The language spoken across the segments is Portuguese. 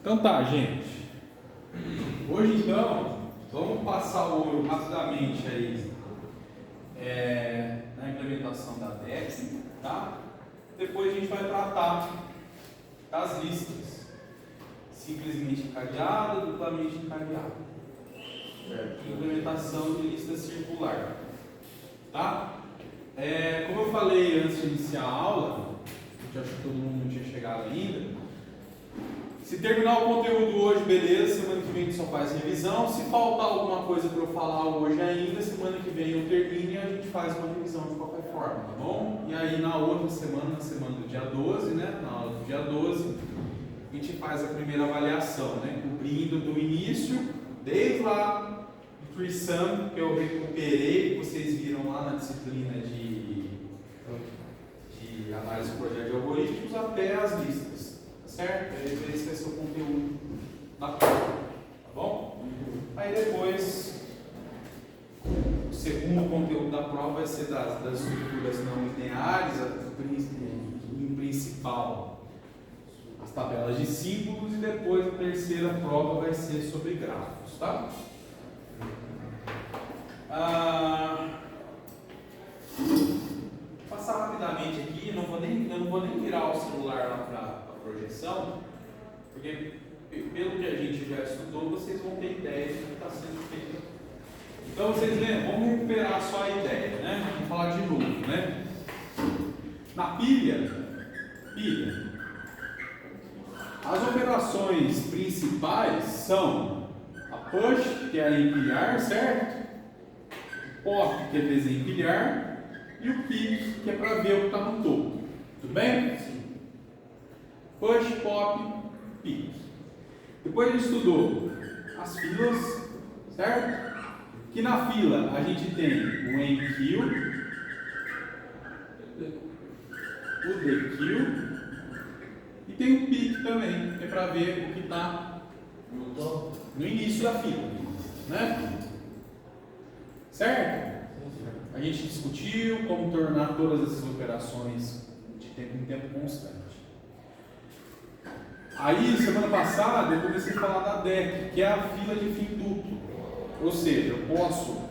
Então tá, gente. Hoje então, vamos passar o olho rapidamente aí na implementação da DEX, tá? Depois a gente vai tratar das listas. Simplesmente encadeada, duplamente encadeada. Implementação de lista circular. Tá? Como eu falei antes de iniciar a aula, eu acho que todo mundo não tinha chegado ainda. Se terminar o conteúdo hoje, beleza, semana que vem a gente só faz revisão. Se faltar alguma coisa para eu falar hoje ainda, semana que vem eu termino e a gente faz uma revisão de qualquer forma, tá bom? E aí na outra semana, na semana do dia 12, né, na aula do dia 12, a gente faz a primeira avaliação, né, cobrindo do início, desde lá do TreeSum, que eu recuperei, que vocês viram lá na disciplina de análise de projeto de algoritmos, até as listas. Certo? Esse vai ser o conteúdo da prova, tá bom? Aí depois, o segundo conteúdo da prova vai ser das estruturas não lineares, em principal, as tabelas de símbolos, e depois a terceira prova vai ser sobre gráficos, tá? Vou passar rapidamente aqui, eu não vou nem virar o celular lá para projeção, porque pelo que a gente já estudou, vocês vão ter ideia do que está sendo feito. Então vocês lembram, vamos recuperar só a ideia, né? Vamos falar de novo, né? Na pilha, as operações principais são a push, que é empilhar, certo? O pop, que é desempilhar, e o pick, que é para ver o que está no topo. Tudo bem? Push, pop, pick. Depois a gente estudou as filas, certo? Que na fila a gente tem o enqueue, o dequeue e tem o pick também, que é para ver o que está no início da fila, né? Certo? A gente discutiu como tornar todas essas operações de tempo em tempo constante. Aí, semana passada, eu comecei a falar da DEC, que é a fila de fim duplo. Ou seja, eu posso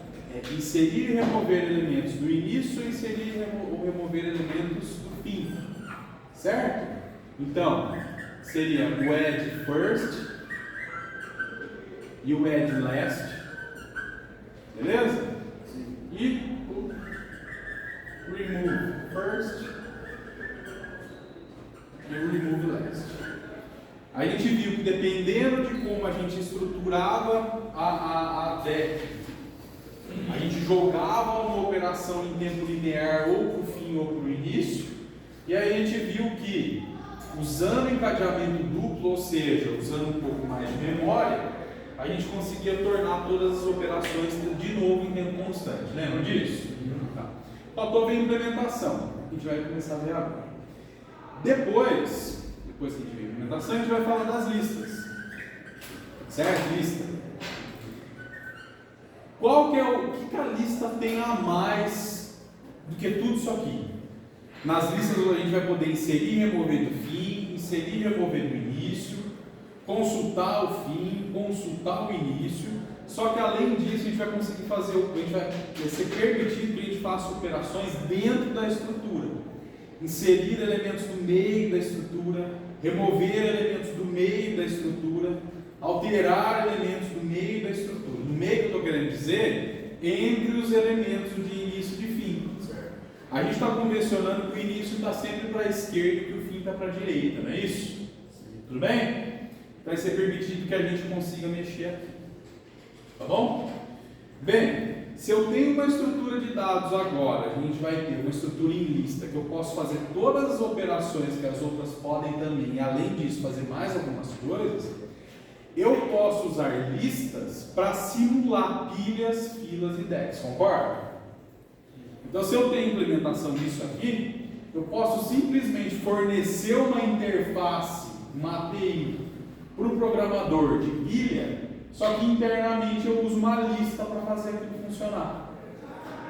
inserir e remover elementos do início e inserir ou remover elementos do fim. Certo? Então, seria o add first e o add last. Beleza? E o remove first e o remove last. A gente viu que dependendo de como a gente estruturava a DEC, a gente jogava uma operação em tempo linear ou para o fim ou para o início, e aí a gente viu que usando encadeamento duplo, ou seja, usando um pouco mais de memória, a gente conseguia tornar todas as operações de novo em tempo constante. Lembra disso? Tá. Faltou ver a implementação, a gente vai começar a ver agora. Depois que a gente vê a implementação, a gente vai falar das listas. Certo? Lista. O que a lista tem a mais do que tudo isso aqui? Nas listas a gente vai poder inserir e remover do fim, inserir e remover do início, consultar o fim, consultar o início. Só que além disso, a gente vai conseguir fazer, vai ser permitido que a gente faça operações dentro da estrutura. Inserir elementos do meio da estrutura, remover elementos do meio da estrutura, alterar elementos do meio da estrutura. No meio que eu estou querendo dizer, entre os elementos de início e de fim. Certo. A gente está convencionando que o início está sempre para a esquerda e que o fim está para a direita, não é isso? Sim. Tudo bem? Vai ser permitido que a gente consiga mexer aqui. Tá bom? Bem, se eu tenho uma estrutura de dados agora, a gente vai ter uma estrutura em lista, que eu posso fazer todas as operações que as outras podem também, e além disso fazer mais algumas coisas, eu posso usar listas para simular pilhas, filas e decks, concorda? Então, se eu tenho implementação disso aqui, eu posso simplesmente fornecer uma interface, uma API, para o programador de pilha, só que internamente eu uso uma lista para fazer aquilo funcionar.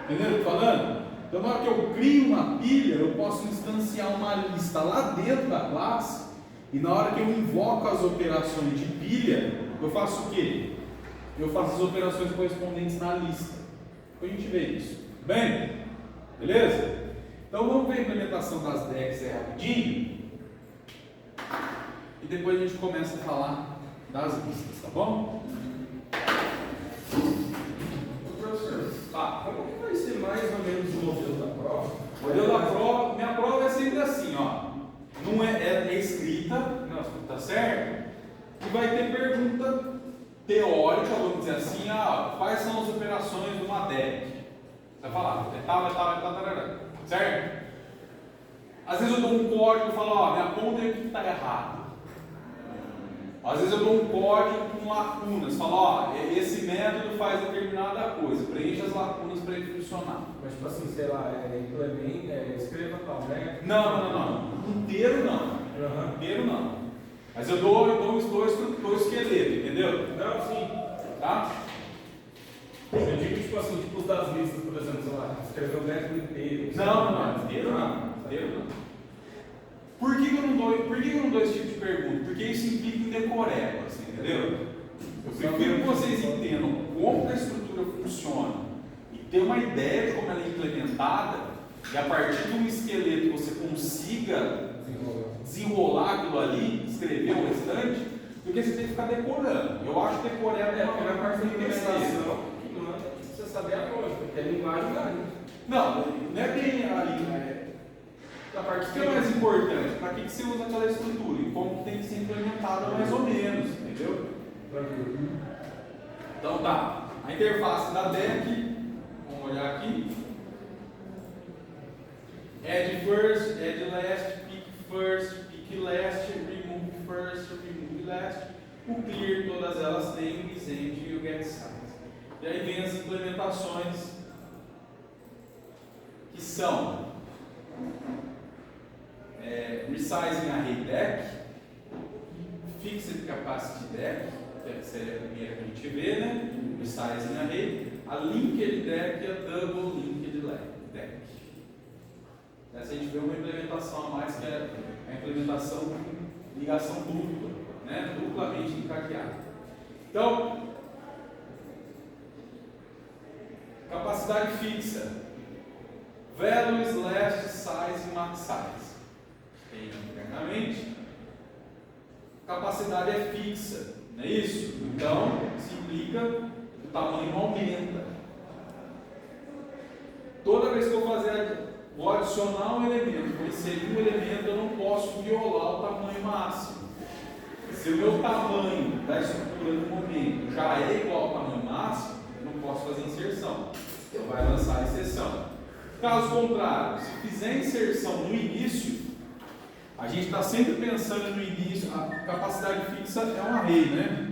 Entendeu o que eu estou falando? Então, na hora que eu crio uma pilha, eu posso instanciar uma lista lá dentro da classe E na hora que eu invoco as operações de pilha, eu faço o quê? Eu faço as operações correspondentes na lista. Depois a gente vê isso. Bem? Beleza? Então vamos ver a implementação das decks aí rapidinho. E depois a gente começa a falar das listas, tá bom? Professor, como que vai ser mais ou menos o modelo da prova? O modelo da prova, minha prova é sempre assim, ó. Não é escrita, não, tá certo? E vai ter pergunta teórica, vamos dizer assim, quais são as operações de uma deck? Você vai falar, certo? Às vezes eu dou um código e falo, me aponta aí o que está errado. Às vezes eu dou um código com lacunas, falo, esse método faz determinada coisa, preencha as lacunas para ele funcionar. Mas tipo assim, sei lá, escreva tal, né? Não. Inteiro não. Inteiro não. Mas eu dou esqueleto, entendeu? Não, sim. Tá? Eu digo tipo assim, tipo das listas, por exemplo, sei lá, escrever o método inteiro. Não. Inteiro não. Por que eu não dou esse tipo de pergunta? Porque isso implica em decorebas, entendeu? Eu prefiro que vocês entendam como a estrutura funciona e ter uma ideia de como ela é implementada, e a partir de um esqueleto você consiga desenrolar aquilo ali, escrever o restante, do que você tem que ficar decorando. Eu acho que decoreba é porque na parte da implementação, você saber a lógica, porque a linguagem dá. Não é bem a linguagem. A parte que é mais importante, para que você usa aquela estrutura e como tem que ser implementada mais ou menos, entendeu? Então tá, a interface da deck, vamos olhar aqui. Add first, add last, pick last, remove first, remove last. O clear, todas elas têm o present e o get size. E aí vem as implementações que são resizing array deck, fixed capacity deck, que seria a primeira que a gente vê, né? Resizing array, a linked deck e a double linked deck. Essa a gente vê uma implementação a mais, que é a implementação de ligação dupla, né? Duplamente encadeada. Então, capacidade fixa, values, last, size e max size. Tem internamente. Capacidade é fixa, não é isso? Então, se implica, o tamanho aumenta. Toda vez que eu vou adicionar um elemento, vou inserir um elemento, eu não posso violar o tamanho máximo. Se o meu tamanho da estrutura no momento já é igual ao tamanho máximo, eu não posso fazer inserção. Eu vai lançar a exceção. Caso contrário, se fizer inserção no início, a gente está sempre pensando no início, a capacidade fixa é um array, né?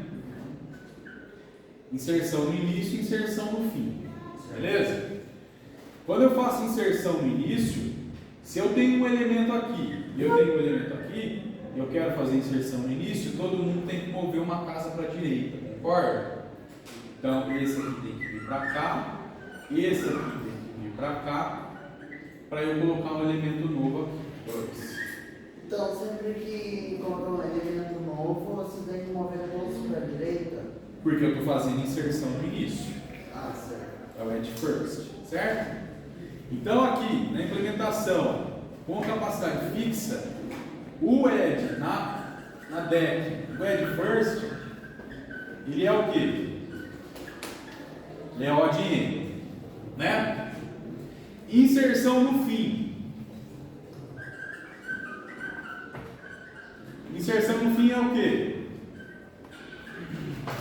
Inserção no início e inserção no fim. Beleza? Quando eu faço inserção no início, se eu tenho um elemento aqui e eu tenho um elemento aqui, e eu quero fazer inserção no início, todo mundo tem que mover uma casa para a direita, concorda? Então, esse aqui tem que vir para cá, esse aqui tem que vir para cá, para eu colocar um elemento novo aqui. 2. Então, sempre que colocar um elemento novo, você tem que mover o bolso para a direita? Porque eu estou fazendo inserção no início. Ah, certo. É o add first, certo? Então aqui, na implementação com capacidade fixa, o add na deck, o add first, ele é o quê? Ele é O de N, né? Inserção no fim. Inserção no fim é o quê?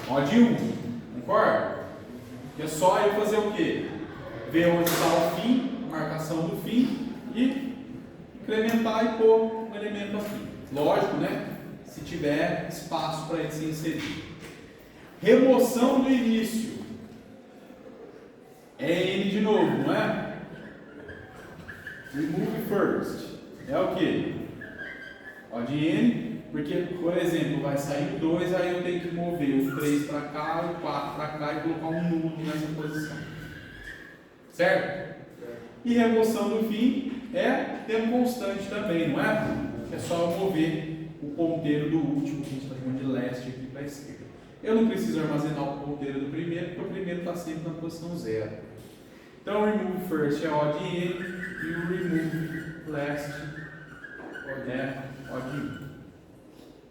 O de 1, concorda? É só eu fazer o quê? Ver onde está o fim, a marcação do fim e incrementar e pôr um elemento aqui. Lógico, né? Se tiver espaço para ele se inserir. Remoção do início. É N de novo, não é? Remove first. É o quê? O de N, porque, por exemplo, vai sair o 2, aí eu tenho que mover o 3 para cá, o 4 para cá e colocar um nulo nessa posição. Certo? E remoção do fim é tempo constante também, não é? É só eu mover o ponteiro do último, que a gente está chamando de last aqui para a esquerda. Eu não preciso armazenar o ponteiro do primeiro, porque o primeiro está sempre na posição 0. Então, o remove first é odd n e o remove last é odd n.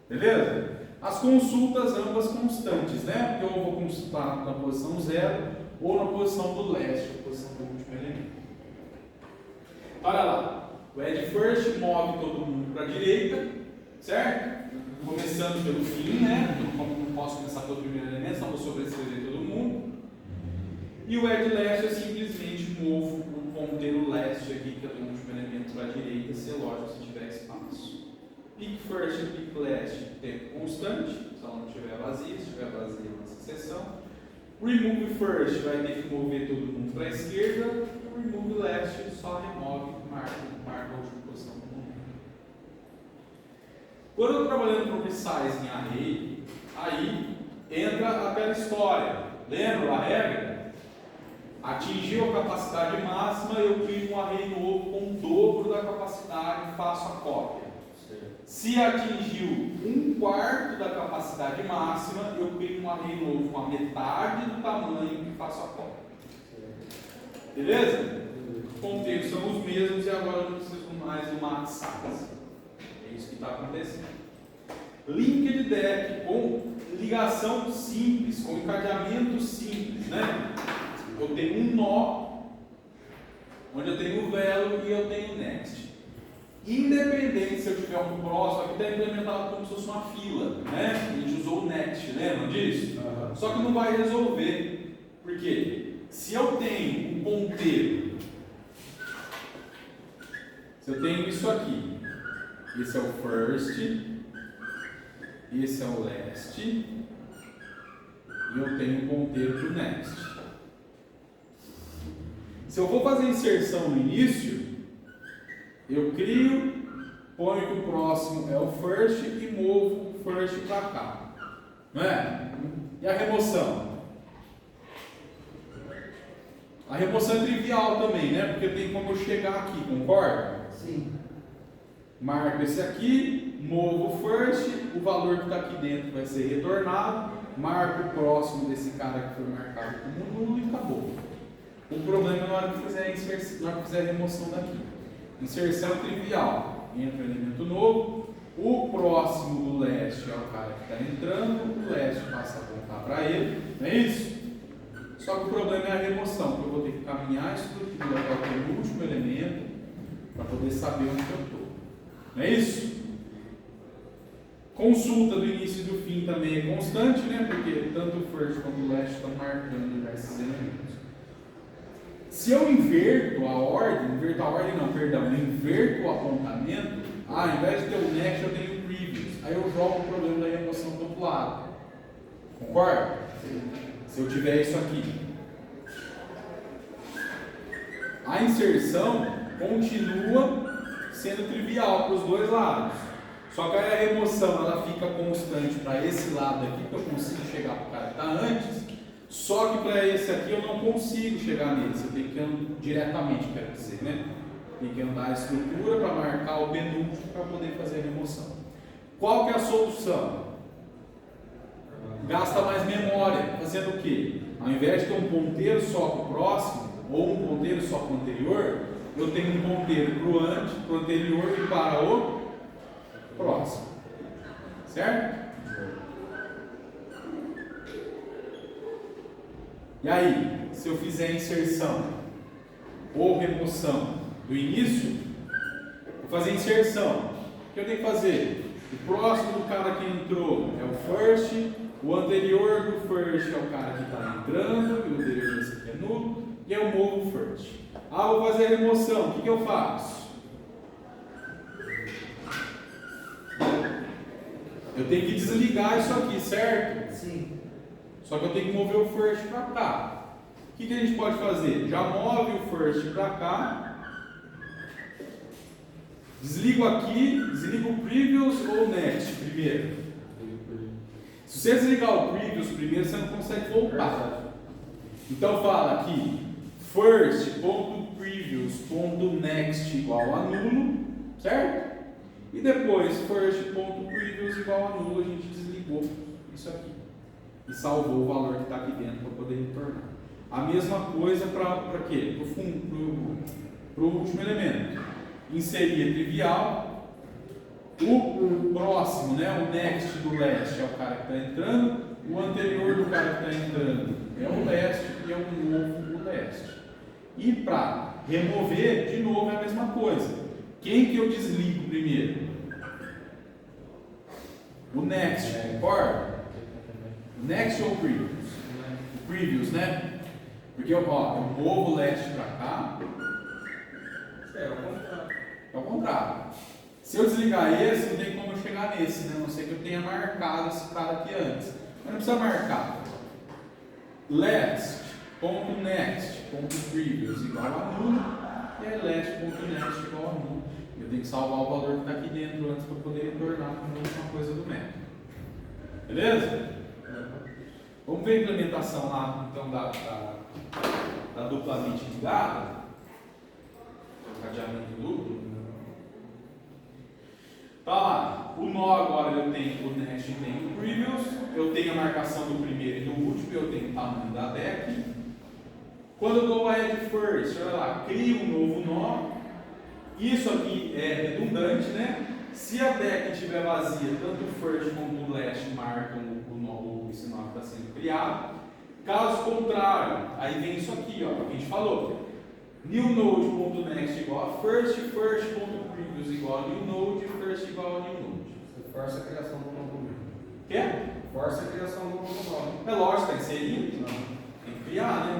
Beleza? As consultas ambas constantes, né? Porque eu vou consultar na posição 0 ou na posição do last, a posição do último elemento. Olha lá, o add first move todo mundo para a direita, certo? Começando pelo fim, né? Eu não posso começar pelo primeiro elemento, senão vou sobrescrever todo mundo. E o add last é simplesmente movo o ponteiro last aqui, que é o último elemento para a direita, se é lógico, se tiver espaço. Pick first e pick last, tempo constante, se ela não estiver vazia, se estiver vazia nessa seção. Remove first vai ter que mover todo mundo para a esquerda, o remove last só remove, marca a última posição do mundo. Quando eu estou trabalhando com resize em array, aí entra aquela história. Lembra a regra? Atingiu a capacidade máxima, eu crio um array novo com o dobro da capacidade e faço a cópia. Se atingiu 1/4 da capacidade máxima, eu crio um array novo com a metade do tamanho e faço a cópia. Beleza? Os ponteiros são os mesmos e agora eu não preciso mais do max size. É isso que está acontecendo. Linked deck com ligação simples, com encadeamento simples, né? Eu tenho um nó, onde eu tenho o velo e eu tenho o next. Independente se eu tiver um próximo, aqui está implementado como se fosse uma fila, né? A gente usou o next, lembra disso? Só que não vai resolver. Por quê? Se eu tenho um ponteiro, se eu tenho isso aqui, esse é o first, esse é o last, e eu tenho um ponteiro do next. Se eu for fazer inserção no início, eu crio, ponho que o próximo é o first e movo o first para cá. Não é? E a remoção? A remoção é trivial também, né? Porque tem como eu chegar aqui, concorda? Sim. Marco esse aqui, movo o first, o valor que está aqui dentro vai ser retornado, marco o próximo desse cara que foi marcado como nulo e acabou. O problema é na hora que fizer a remoção daqui. Inserção trivial. Entra um elemento novo, o próximo do last é o cara que está entrando, o last passa a apontar para ele, não é isso? Só que o problema é a remoção, porque eu vou ter que caminhar isso tudo até o penúltimo elemento para poder saber onde eu estou. Não é isso? Consulta do início e do fim também é constante, né? Porque tanto o first quanto o last estão marcando já esses elementos. Se eu inverto a ordem, eu inverto o apontamento, ao invés de ter o next, eu tenho o previous. Aí eu jogo o problema da remoção do outro lado. Concorda? Se eu tiver isso aqui. A inserção continua sendo trivial para os dois lados. Só que aí a remoção ela fica constante para esse lado aqui, que eu consigo chegar para o cara que está antes. Só que para esse aqui eu não consigo chegar nele, eu tenho que andar diretamente, quero dizer, né? Tem que andar a estrutura para marcar o penúltimo para poder fazer a remoção. Qual que é a solução? Gasta mais memória, fazendo o quê? Ao invés de ter um ponteiro só para o próximo, ou um ponteiro só para o anterior, eu tenho um ponteiro para o anterior e para o próximo. Certo? E aí, se eu fizer inserção ou remoção do início, vou fazer inserção. O que eu tenho que fazer? O próximo do cara que entrou é o first, o anterior do first é o cara que está entrando, e o anterior desse aqui é nulo, e eu movo o first. Ah, vou fazer a remoção, o que eu faço? Eu tenho que desligar isso aqui, certo? Sim. Só que eu tenho que mover o first para cá. O que a gente pode fazer? Já move o first para cá. Desligo aqui, desligo o previous ou o next primeiro. Se você desligar o previous primeiro, você não consegue voltar. Então fala aqui, first.previous.next igual a nulo, certo? E depois, first.previous igual a nulo, a gente desligou isso aqui. E salvou o valor que está aqui dentro para poder retornar. A mesma coisa para quê? Para o último elemento. Inserir é trivial. O próximo, né, o next do last é o cara que está entrando. O anterior do cara que está entrando é o last e é o novo o last. E para remover, de novo, é a mesma coisa. Quem que eu desligo primeiro? O next, concorda? O next ou o previous? O previous, né? Porque eu movo o last para cá. É o contrário. É o contrário. Se eu desligar esse, não tem como eu chegar nesse, né? A não ser que eu tenha marcado esse cara aqui antes. Mas não precisa marcar. Last.next.previous igual a nulo. E aí last.next igual a nulo. Eu tenho que salvar o valor que está aqui dentro antes para poder retornar para a última coisa do método. Beleza? Vamos ver a implementação lá, então, da duplamente ligada. O cadeamento duplo. Tá lá, o nó agora eu tenho o next e tenho o previous, eu tenho a marcação do primeiro e do último, eu tenho o tamanho da deck. Quando eu dou a add first, olha lá, crio um novo nó. Isso aqui é redundante, né? Se a deck estiver vazia, tanto o first quanto o last marcam o nó, esse nó que está sendo criado. Caso contrário, aí vem isso aqui, ó, que a gente falou. New node.next igual a first.previous igual a new node, first igual a new node. Você força a criação do novo nome. Quer? Força a criação do novo nome. É lógico, está inserindo. Não. Tem que criar, né?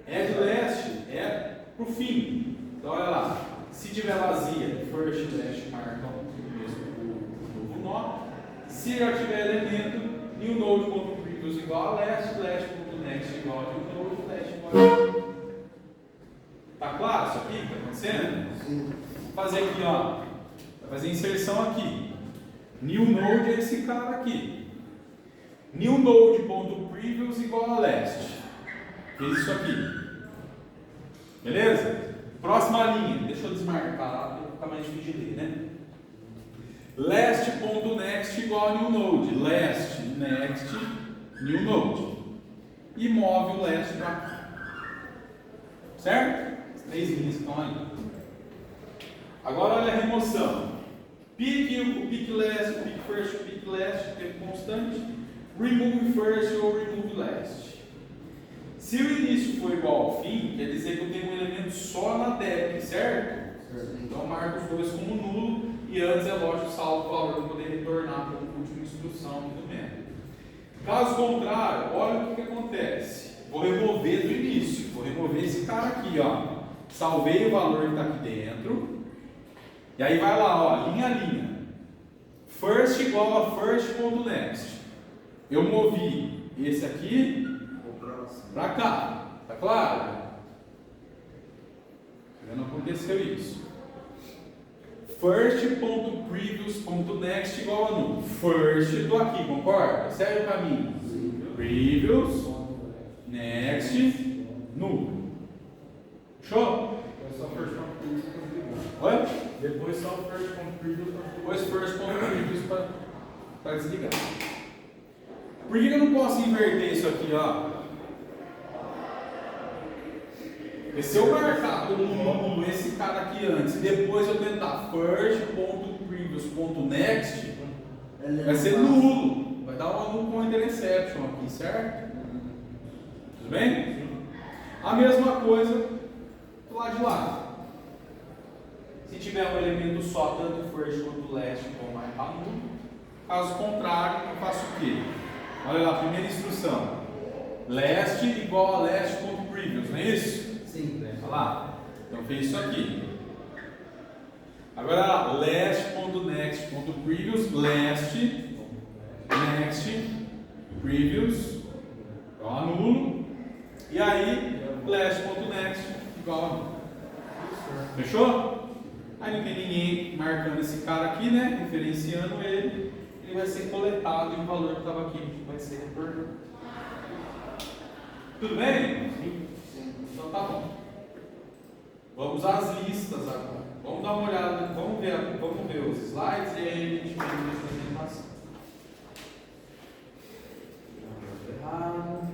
Add last é pro fim. Então olha lá. Se tiver vazia, first e last marcam o novo nó. Se já tiver elemento, new node.previous igual a last.next igual a new node, last igual a new node. Tá claro isso aqui que está acontecendo? Sim. Vou fazer aqui, ó. Vai fazer inserção aqui. New node é esse cara aqui. New node.previous igual a last. Fez isso aqui. Beleza? Próxima linha. Deixa eu desmarcar lá para ficar mais difícil de ler, né? Last.next igual a new node. Last, next, new node. E move o last para cá. Certo? As 3 linhas que estão ali. Agora olha a remoção. Pick, o pick last, o pick first, o pick last, tempo constante. Remove first ou remove last. Se o início for igual ao fim, quer dizer que eu tenho um elemento só na deck, certo? Então eu marco os dois como nulo e antes é lógico salvo o valor para poder retornar para a última instrução do método. Caso contrário, olha o que acontece. Vou remover do início, vou remover esse cara aqui, ó. Salvei o valor que está aqui dentro. E aí vai lá, ó, linha a linha. First igual a first.next. Eu movi esse aqui para cá. Tá claro? Não aconteceu isso. First.previous.next igual a nulo. First do aqui, concorda? Segue o caminho. Previous, next, nulo. Show? Depois só first from previous para desligar. Oi? Depois só first from previous para Depois first.previous para desligar. Por que eu não posso inverter isso aqui, ó? Porque se eu marcar como nulo esse cara aqui antes e depois eu tentar first.previous.next, vai ser nulo. Vai dar uma null pointer exception aqui, certo? Tudo bem? A mesma coisa do lado de lá. Se tiver um elemento só, tanto first quanto last, vão marcar nulo. Caso contrário, eu faço o quê? Olha lá, primeira instrução. Last igual a last.previous, não é isso? Sim. Olha lá. Então fez isso aqui. Agora last.next.previous, last, next, previous, igual a nulo. E aí, last.next igual a nulo. Fechou? Aí não tem ninguém marcando esse cara aqui, né? Referenciando ele. Ele vai ser coletado e o valor que estava aqui vai ser retornado. Tudo bem? Então tá bom. Vamos às listas agora. Vamos dar uma olhada, vamos ver os slides e aí a gente vê a apresentação. Errado.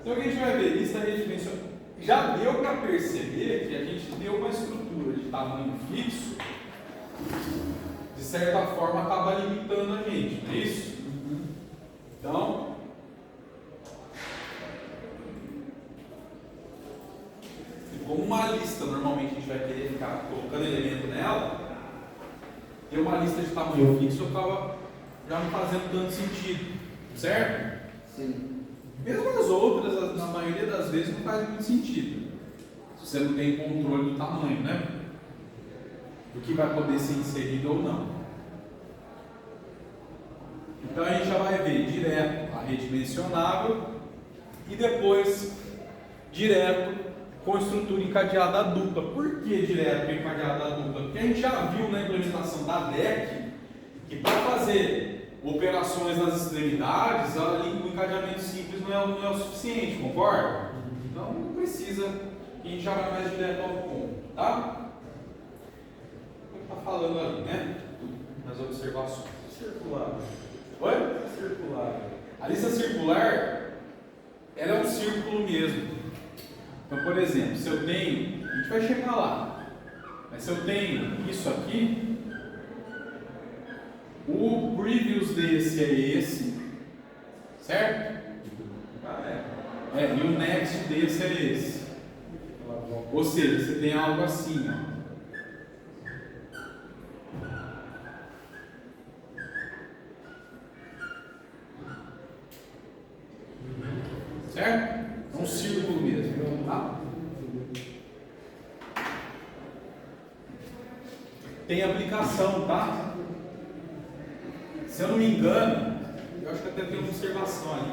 Então o que a gente vai ver? Lista redimensional. Já deu para perceber que a gente deu uma estrutura de tamanho fixo, de certa forma acaba limitando a gente, não é isso? Então, como uma lista normalmente a gente vai querer ficar colocando elemento nela, ter uma lista de tamanho fixo acaba já não fazendo tanto sentido, certo? Sim. Mesmo as outras, na maioria das vezes, não faz muito sentido. Se você não tem controle do tamanho, né? Do que vai poder ser inserido ou não. Então a gente já vai ver direto a rede mencionável e depois direto com estrutura encadeada dupla. Por que direto com encadeada dupla? Porque a gente já viu na implementação da DEC que para fazer operações nas extremidades, o encadeamento simples não é o suficiente, concorda? Então não precisa, a gente já vai mais direto ao ponto, tá? Está falando ali, né? Nas observações. Circular. Oi? Circular. A lista circular, ela é um círculo mesmo. Então, por exemplo, se eu tenho, a gente vai chegar lá, mas se eu tenho isso aqui, o previous desse é esse, certo? E o next desse é esse. Ou seja, você tem algo assim, ó. Certo? É um círculo mesmo, tá? Tem aplicação, tá? Se eu não me engano, eu acho que até tem uma observação ali.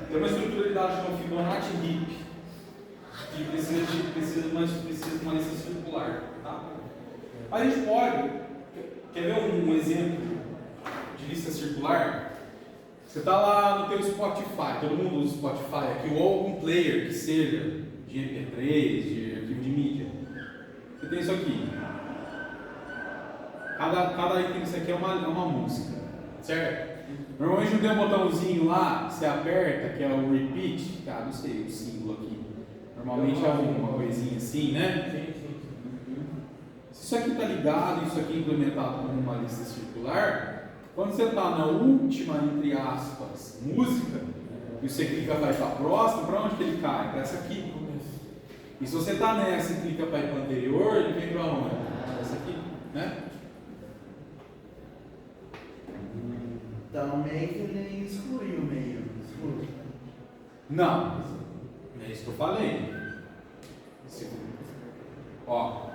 Tem uma estrutura de dados chamada Fibonacci HIP, que precisa de uma lista circular, tá? Mas a gente pode, quer ver um exemplo de lista circular? Você está lá no teu Spotify, todo mundo usa o Spotify aqui, ou algum player que seja de MP3, de arquivo de mídia. Você tem isso aqui. Cada item disso aqui é uma música, certo? Normalmente não tem um botãozinho lá, que você aperta, que é o repeat, tá? Não sei o símbolo aqui. Normalmente é uma coisinha assim, né? Se isso aqui está ligado, isso aqui é implementado como uma lista circular, quando você está na última, entre aspas, música, e você clica para ir para a próxima, para onde que ele cai? Para essa aqui. E se você está nessa e clica para ir para a anterior, ele vem para onde? Para essa aqui, né? Então meio que ele excluiu o meio. Exclui. Não. É isso que eu falei. Ó,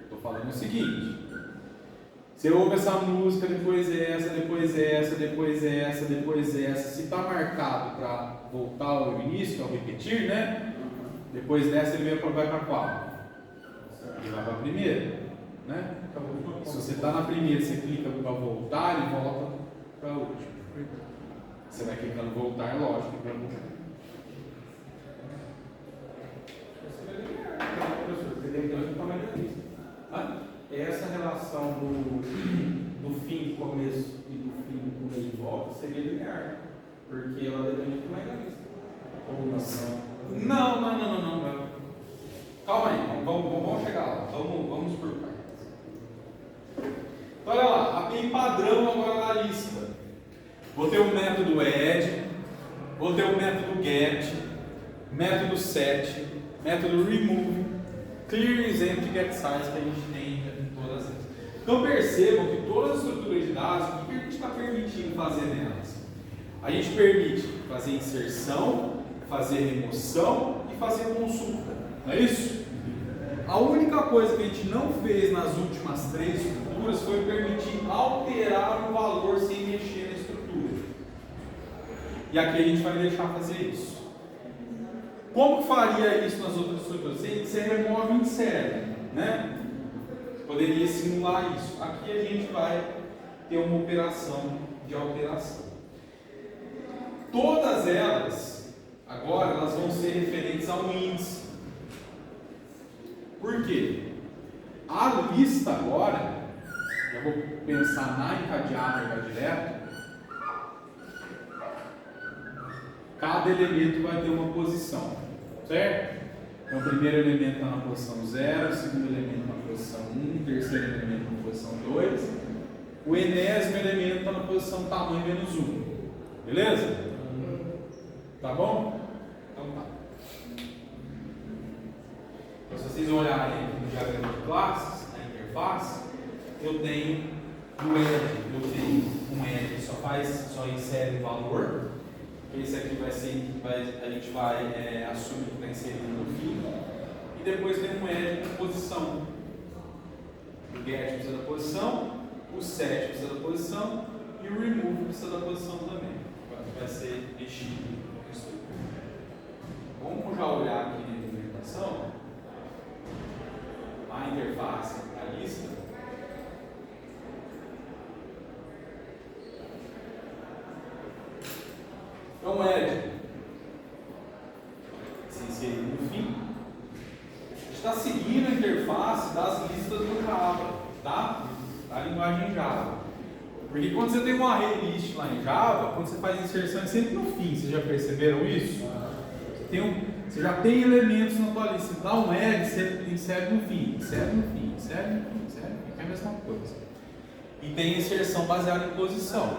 estou falando o seguinte. Você ouve essa música, depois essa, depois essa, depois essa, depois essa. Se está marcado para voltar ao início, que é o repetir, né? Depois dessa ele vai para qual? Ele vai para a primeira, né? Se você está na primeira, você clica para voltar, ele volta para a última. Você vai clicando voltar, lógico, para voltar. Essa relação do fim, começo e do fim, do meio e volta seria linear, porque ela depende do megalista. Ou Não. Calma aí, vamos chegar lá. Vamos por partes. API padrão agora na lista. Vou ter o método add, vou ter o método get, método set, método remove, clear, exempt e get size que a gente tem em todas elas. Então percebam que todas as estruturas de dados, o que a gente está permitindo fazer nelas? A gente permite fazer inserção, fazer remoção e fazer consulta, não é isso? A única coisa que a gente não fez nas últimas 3 estruturas foi permitir alterar o valor sem mexer na estrutura. E aqui a gente vai deixar fazer isso. Como faria isso nas outras estruturas? Você remove e insere, né? Poderia simular isso. Aqui a gente vai ter uma operação de alteração. Todas elas, agora, elas vão ser referentes ao índice. Por quê? A lista agora, eu vou pensar na encadeada já direto, cada elemento vai ter uma posição, certo? Então o primeiro elemento está na posição 0, o segundo elemento na posição 1, o terceiro elemento na posição 2, o enésimo elemento está na posição tamanho menos 1, beleza? Tá bom? Então tá. Então, se vocês olharem aqui no diagrama de classes, na interface, eu tenho no add, eu tenho um add que só insere o valor. Esse aqui vai ser, a gente vai assumir que está inserido no fim. E depois tem um add com posição. O get precisa da posição, o set precisa da posição e o remove precisa da posição também. Vai ser mexido. Vamos já olhar aqui na implementação, a interface, a lista. Então, add, se inserir no fim, a gente está seguindo a interface das listas do Java, tá? Da linguagem Java. Porque quando você tem um array list lá em Java, quando você faz inserção é sempre no fim, vocês já perceberam isso? Você já tem elementos na tua lista, você dá um add, você insere no fim, insere no fim, insere no fim, insere no fim, é a mesma coisa. E tem inserção baseada em posição.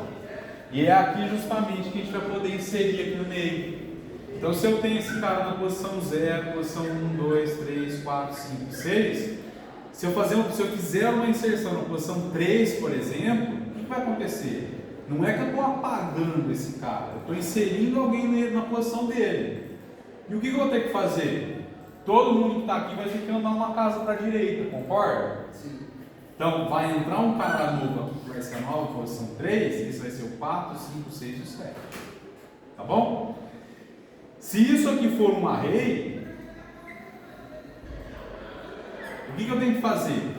E é aqui justamente que a gente vai poder inserir aqui no meio. Então se eu tenho esse cara na posição 0, posição 1, 2, 3, 4, 5, 6, se eu fizer uma inserção na posição 3, por exemplo, o que vai acontecer? Não é que eu estou apagando esse cara, eu estou inserindo alguém na posição dele. E o que eu vou ter que fazer? Todo mundo que está aqui vai ter que andar uma casa para a direita, concorda? Sim. Então vai entrar um cara novo aqui que vai ser a nova posição 3, esse vai ser o 4, 5, 6 e o 7. Tá bom? Se isso aqui for um array, o que eu tenho que fazer?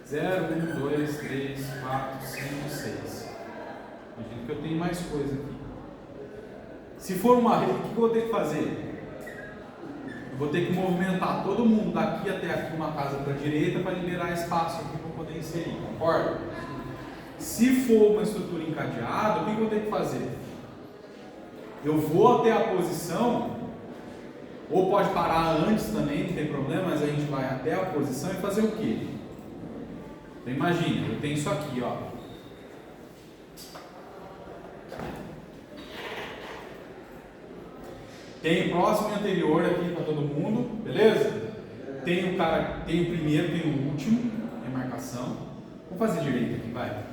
0, 1, 2, 3, 4, 5, 6. Imagina que eu tenho mais coisa aqui. Se for uma rede, o que eu vou ter que fazer? Eu vou ter que movimentar todo mundo daqui até aqui uma casa para a direita para liberar espaço aqui para poder inserir, concorda? Se for uma estrutura encadeada, o que eu vou ter que fazer? Eu vou até a posição, ou pode parar antes também, não tem problema, mas a gente vai até a posição e fazer o quê? Então imagina, eu tenho isso aqui, ó. Tem o próximo e anterior aqui para todo mundo, beleza? Tem o cara, tem o primeiro, tem o último, tem marcação. Vamos fazer direito aqui, vai.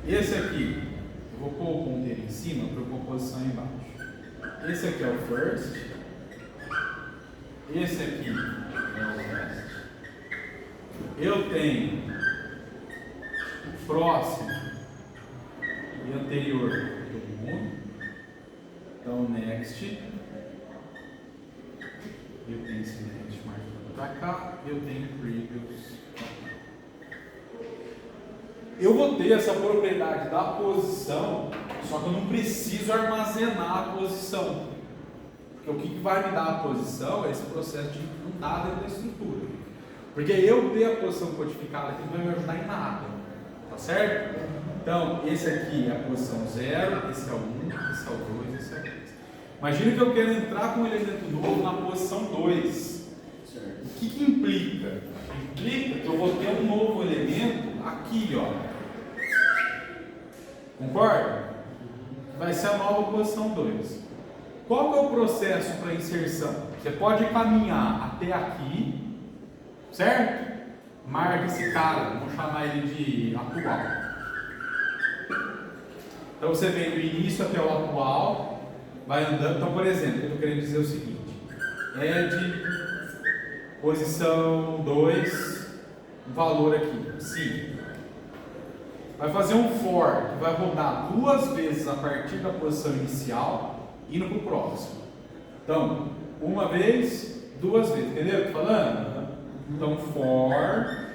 Esse aqui, eu vou pôr o ponteiro em cima para eu pôr a posição embaixo. Esse aqui é o first. Esse aqui é o last. Eu tenho próximo e anterior para todo mundo. Então, next. Eu tenho esse next marcado para cá. Eu tenho previous. Eu vou ter essa propriedade da posição, só que eu não preciso armazenar a posição. Porque o que vai me dar a posição é esse processo de mudar dentro da estrutura. Porque eu ter a posição codificada aqui não vai me ajudar em nada. Tá certo? Então, esse aqui é a posição 0, esse é o 1, esse é o 2, esse é o 3. Imagina que eu quero entrar com um elemento novo na posição 2. Certo. O que implica? Implica que eu vou ter um novo elemento aqui, ó. Concorda? Vai ser a nova posição 2. Qual que é o processo para inserção? Você pode caminhar até aqui, certo? Marca esse cara, vamos chamar ele de atual. Então você vem do início até o atual, vai andando. Então, por exemplo, eu estou querendo dizer o seguinte: de posição 2, valor aqui, 5. Vai fazer um for que vai rodar 2 vezes a partir da posição inicial, indo para o próximo. Então, uma vez, 2 vezes, entendeu o que eu tô falando? Então, for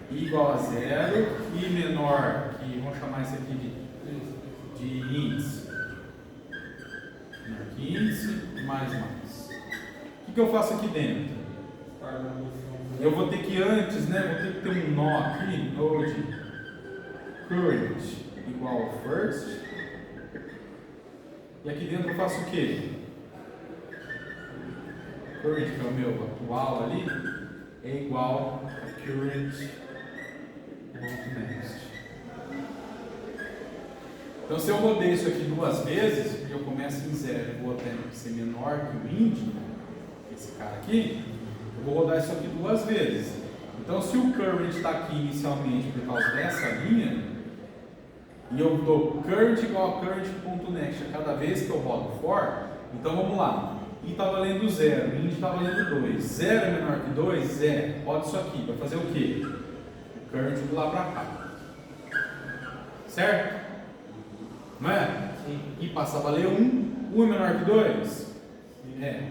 i igual a 0, i menor, que vamos chamar isso aqui de índice. Menor que índice, mais. O que eu faço aqui dentro? Eu vou ter que antes, né? Vou ter que ter um nó aqui, node current igual ao first. E aqui dentro eu faço o quê? Current, que é o meu atual ali, é igual a current.next. Então se eu rodei isso aqui 2 vezes, eu começo em 0 e vou até ser menor que o int, esse cara aqui, eu vou rodar isso aqui 2 vezes. Então se o current está aqui inicialmente por causa dessa linha, e eu dou current igual a current.next a cada vez que eu rodo for, então vamos lá. I está valendo 0, int está valendo 2. 0 é menor que 2? 0. Roda isso aqui. Vai fazer o quê? O current de lá para cá. Certo? Não é? Sim. I passa a valer 1. 1 é menor que 2? É.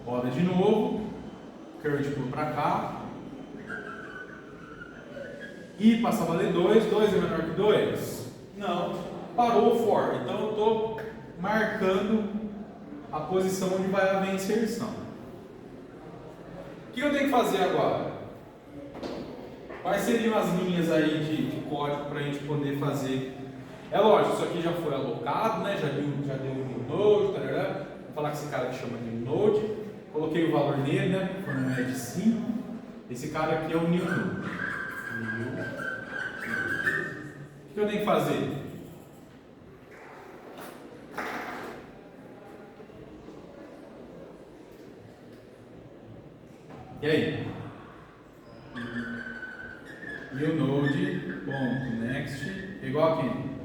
Roda de novo. Current pula para cá. I passa a valer 2. 2 é menor que 2? Não. Parou o for. Então eu estou marcando a posição onde vai haver inserção. O que eu tenho que fazer agora? Quais seriam as linhas aí de código para a gente poder fazer? É lógico, isso aqui já foi alocado, né? Já deu new node, tarará. Vou falar com esse cara que chama new node. Coloquei o valor nele, né? Foi um add 5. Esse cara aqui é o new node. O que eu tenho que fazer? E aí? New node.next é igual a quem?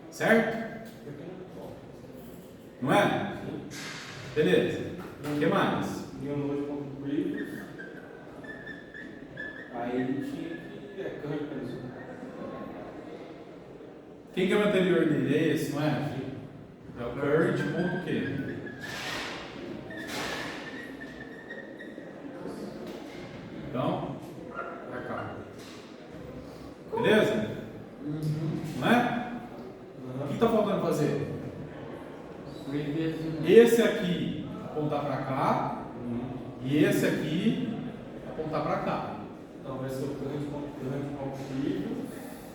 Certo? Não é? Beleza. O que mais? New node.previous. Aí tinha que current. Quem que é o anterior dele? É esse, não é? É o current.quê? Então, pra cá. Beleza? Não é? O que está faltando fazer? Esse aqui apontar para cá e esse aqui apontar para cá. Então vai ser o current.previous.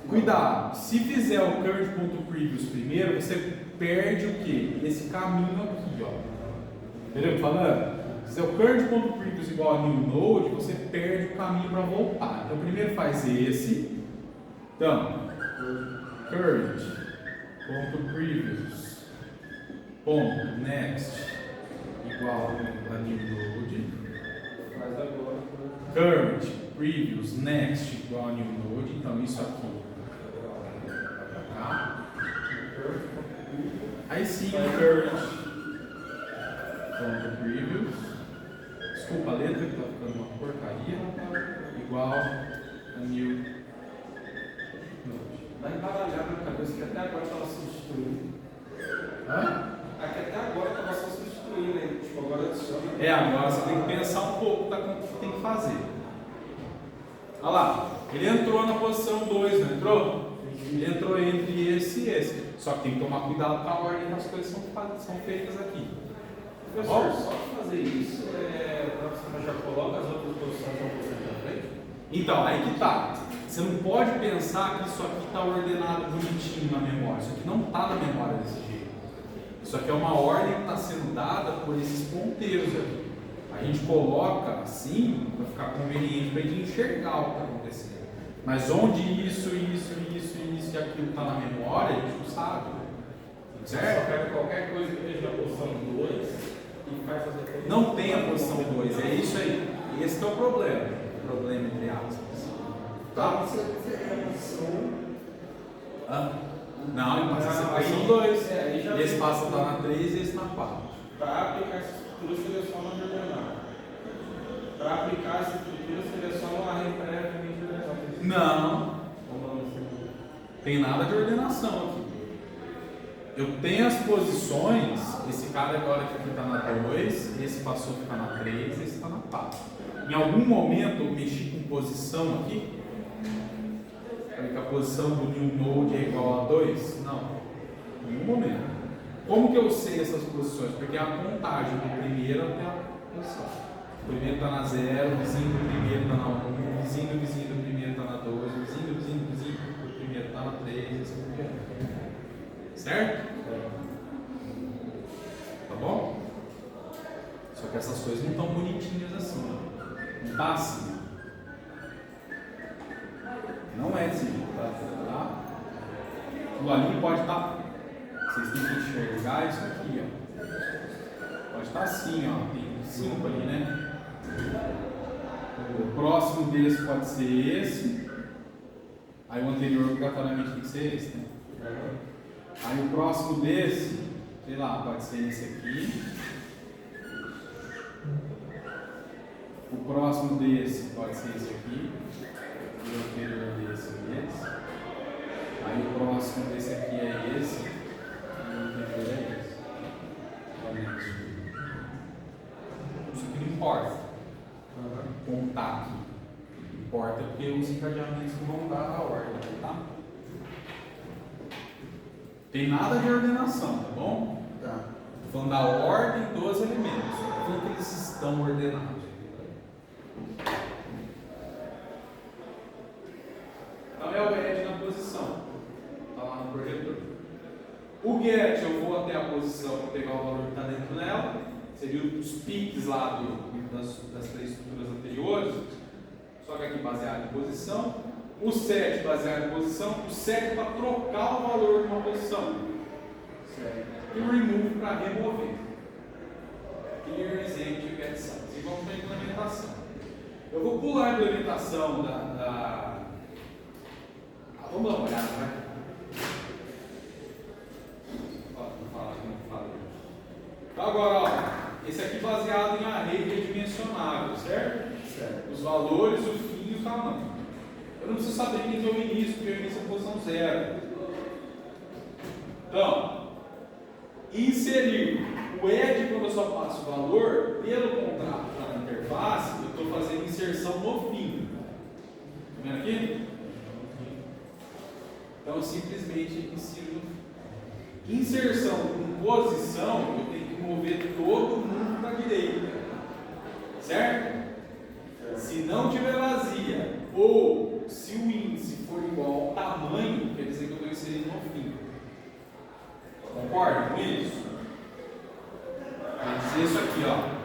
Cuidado, se fizer o current.previous primeiro, você perde o quê? Esse caminho aqui, ó. Entendeu? Tô falando? Se é o current.previous igual a new node, você perde o caminho para voltar. Então primeiro faz esse. Então, current.previous.next igual a new node. Faz agora. Current previous next igual a new node. Então isso aqui. Aí sim, current.previous. Desculpa a letra que está ficando uma porcaria. Igual a new node. Vai embaralhar na cabeça que até agora estava substituindo. Hã? Aqui até agora estava só substituindo, né? Tipo, agora adiciona. É, agora você tem que pensar um pouco o que tem que fazer. Olha lá, ele entrou na posição 2, não entrou? Ele entrou entre esse e esse. Só que tem que tomar cuidado com a ordem das coisas que são feitas aqui. Professor, só de fazer isso, você já coloca as outras posições na posição da frente? Então, aí que tá. Você não pode pensar que isso aqui está ordenado bonitinho na memória. Isso aqui não está na memória desse jeito. Isso aqui é uma ordem que está sendo dada por esses ponteiros aqui. A gente coloca assim para ficar conveniente para a gente enxergar o que está acontecendo. Mas onde isso e aquilo está na memória, a gente não sabe. Certo? Só pega qualquer coisa que esteja na posição 2 e faz fazer coisa. Não tem a posição 2, é isso aí. Esse que é o problema. O problema entre aspas. Tá? Você seria a posição 1. Não, ele passa a ser posição 2. Esse passa a estar na 3 e esse na 4. Para aplicar essa estrutura, seleciona a ordenada. Para aplicar essa estrutura, seleciona a array previamente ordenada. Não, tem nada de ordenação aqui. Eu tenho as posições, esse cara agora aqui está na 2, esse passou a ficar na 3, esse está na 4. Em algum momento eu mexi com posição aqui? Para que a posição do new node é igual a 2? Não, em nenhum momento. Como que eu sei essas posições? Porque é a contagem do primeiro até a posição. O primeiro está na 0, o vizinho do primeiro está na 1, o vizinho do primeiro está na 2, o vizinho do primeiro está na 3, assim por diante. Certo? Tá bom? Só que essas coisas não estão bonitinhas assim. Não está assim. Não é assim. Tá? O ali pode estar. Vocês têm que enxergar isso aqui. Ó. Pode estar assim. Ó. Tem 5 ali, né? O próximo desse pode ser esse. Aí o anterior obrigatoriamente tem que ser esse, né? Aí o próximo desse, sei lá, pode ser esse aqui. O próximo desse pode ser esse aqui. E o anterior desse é esse. Aí o próximo desse aqui é esse. E o anterior é esse. Isso aqui não importa. Contar aqui. Importa porque os encadeamentos vão dar a ordem, tá? Tem nada de ordenação, tá bom? Tá. Estou falando da ordem dos elementos. Estou falando que eles estão ordenados. Então é o add na posição. Está lá no projetor. O get, eu vou até a posição para pegar o valor que está dentro dela. Seria os piques lá das 3 estruturas anteriores. Só que aqui baseado em posição. O set baseado em posição. O set para trocar o valor de uma posição. Certo. E o remove para remover. Clear, exempt e get size. E vamos para a implementação. Eu vou pular a implementação vamos dar uma olhada, né? Vou falar aqui, não falei. Então agora, ó, esse aqui baseado em array redimensionável, certo? Certo. Os valores, o fim e o tamanho. Eu não preciso saber quem é o início, porque o início é a posição 0. Então, inserir o add, quando eu só passo o valor, pelo contrato da interface, eu estou fazendo inserção no fim. Está vendo aqui? Então, eu simplesmente insiro no fim. Inserção com posição, eu tenho que mover todo mundo para a direita. Certo? Se não tiver vazia, ou se o índice for igual ao tamanho, quer dizer que eu estou inserindo no fim. Concorda com isso? Vou dizer isso aqui, ó.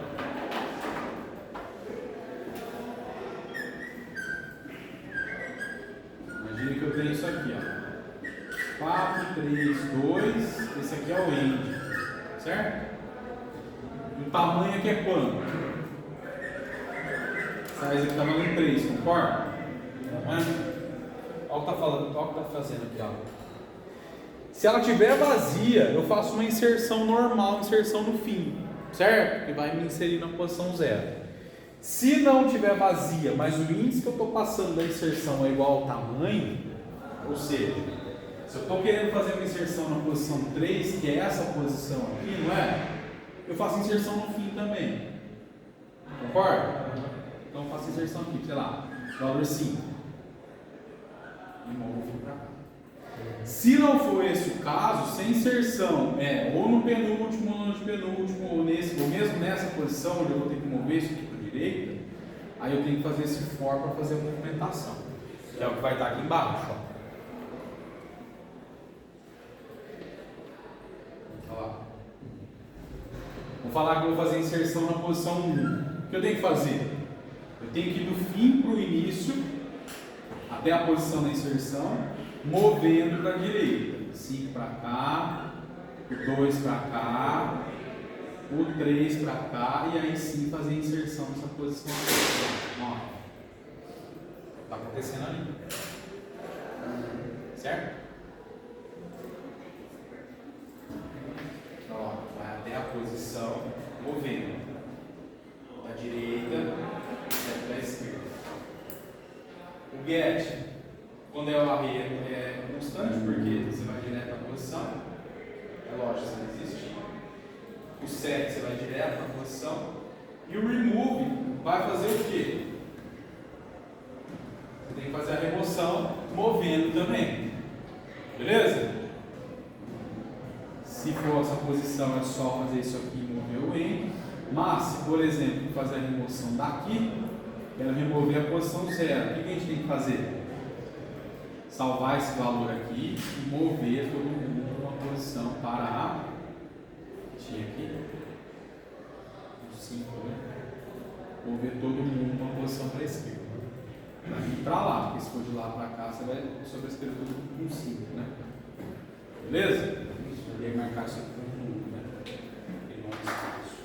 Imagina que eu tenho isso aqui, ó. 4, 3, 2. Esse aqui é o end. Certo? E o tamanho aqui é quanto? Essa aqui está valendo 3, concorda? Olha o que está falando, olha o que está fazendo aqui, ó. Se ela estiver vazia, eu faço uma inserção normal, inserção no fim, certo? Que vai me inserir na posição 0. Se não estiver vazia, mas o índice que eu estou passando da inserção é igual ao tamanho, ou seja, se eu estou querendo fazer uma inserção na posição 3, que é essa posição aqui, não é? Eu faço inserção no fim também. Concorda? Então eu faço inserção aqui, sei lá, valor 5. E movo para cá. Se não for esse o caso, sem inserção, ou no penúltimo, ou no antepenúltimo, ou mesmo nessa posição onde eu vou ter que mover isso aqui para a direita, Aí eu tenho que fazer esse for para fazer a movimentação, que é o que vai estar aqui embaixo. Ó. Olha lá. Vou falar que eu vou fazer a inserção na posição 1. O que eu tenho que fazer? Eu tenho que ir do fim para o início, até a posição da inserção, movendo para a direita. 5 para cá, o 2 para cá, o 3 para cá, e aí sim fazer a inserção nessa posição. Ó, tá acontecendo ali. Certo? Ó, vai até a posição, movendo da direita para a esquerda. O get, quando é o array, é constante, porque você vai direto na posição. É lógico, isso não existe. O set, você vai direto na posição. E o remove vai fazer o quê? Você tem que fazer a remoção movendo também. Beleza? Se for essa posição, é só fazer isso aqui e mover o end. Mas, se por exemplo, fazer a remoção daqui, quero remover a posição 0. O que a gente tem que fazer? Salvar esse valor aqui e mover todo mundo para uma posição para a. Tinha aqui. 5, né? Mover todo mundo para uma posição para a esquerda. Daqui para lá, porque se for de lá para cá, você vai sobrescrever tudo com 5, né? Beleza? E aí marcar isso aqui com 1, né? Tem um espaço.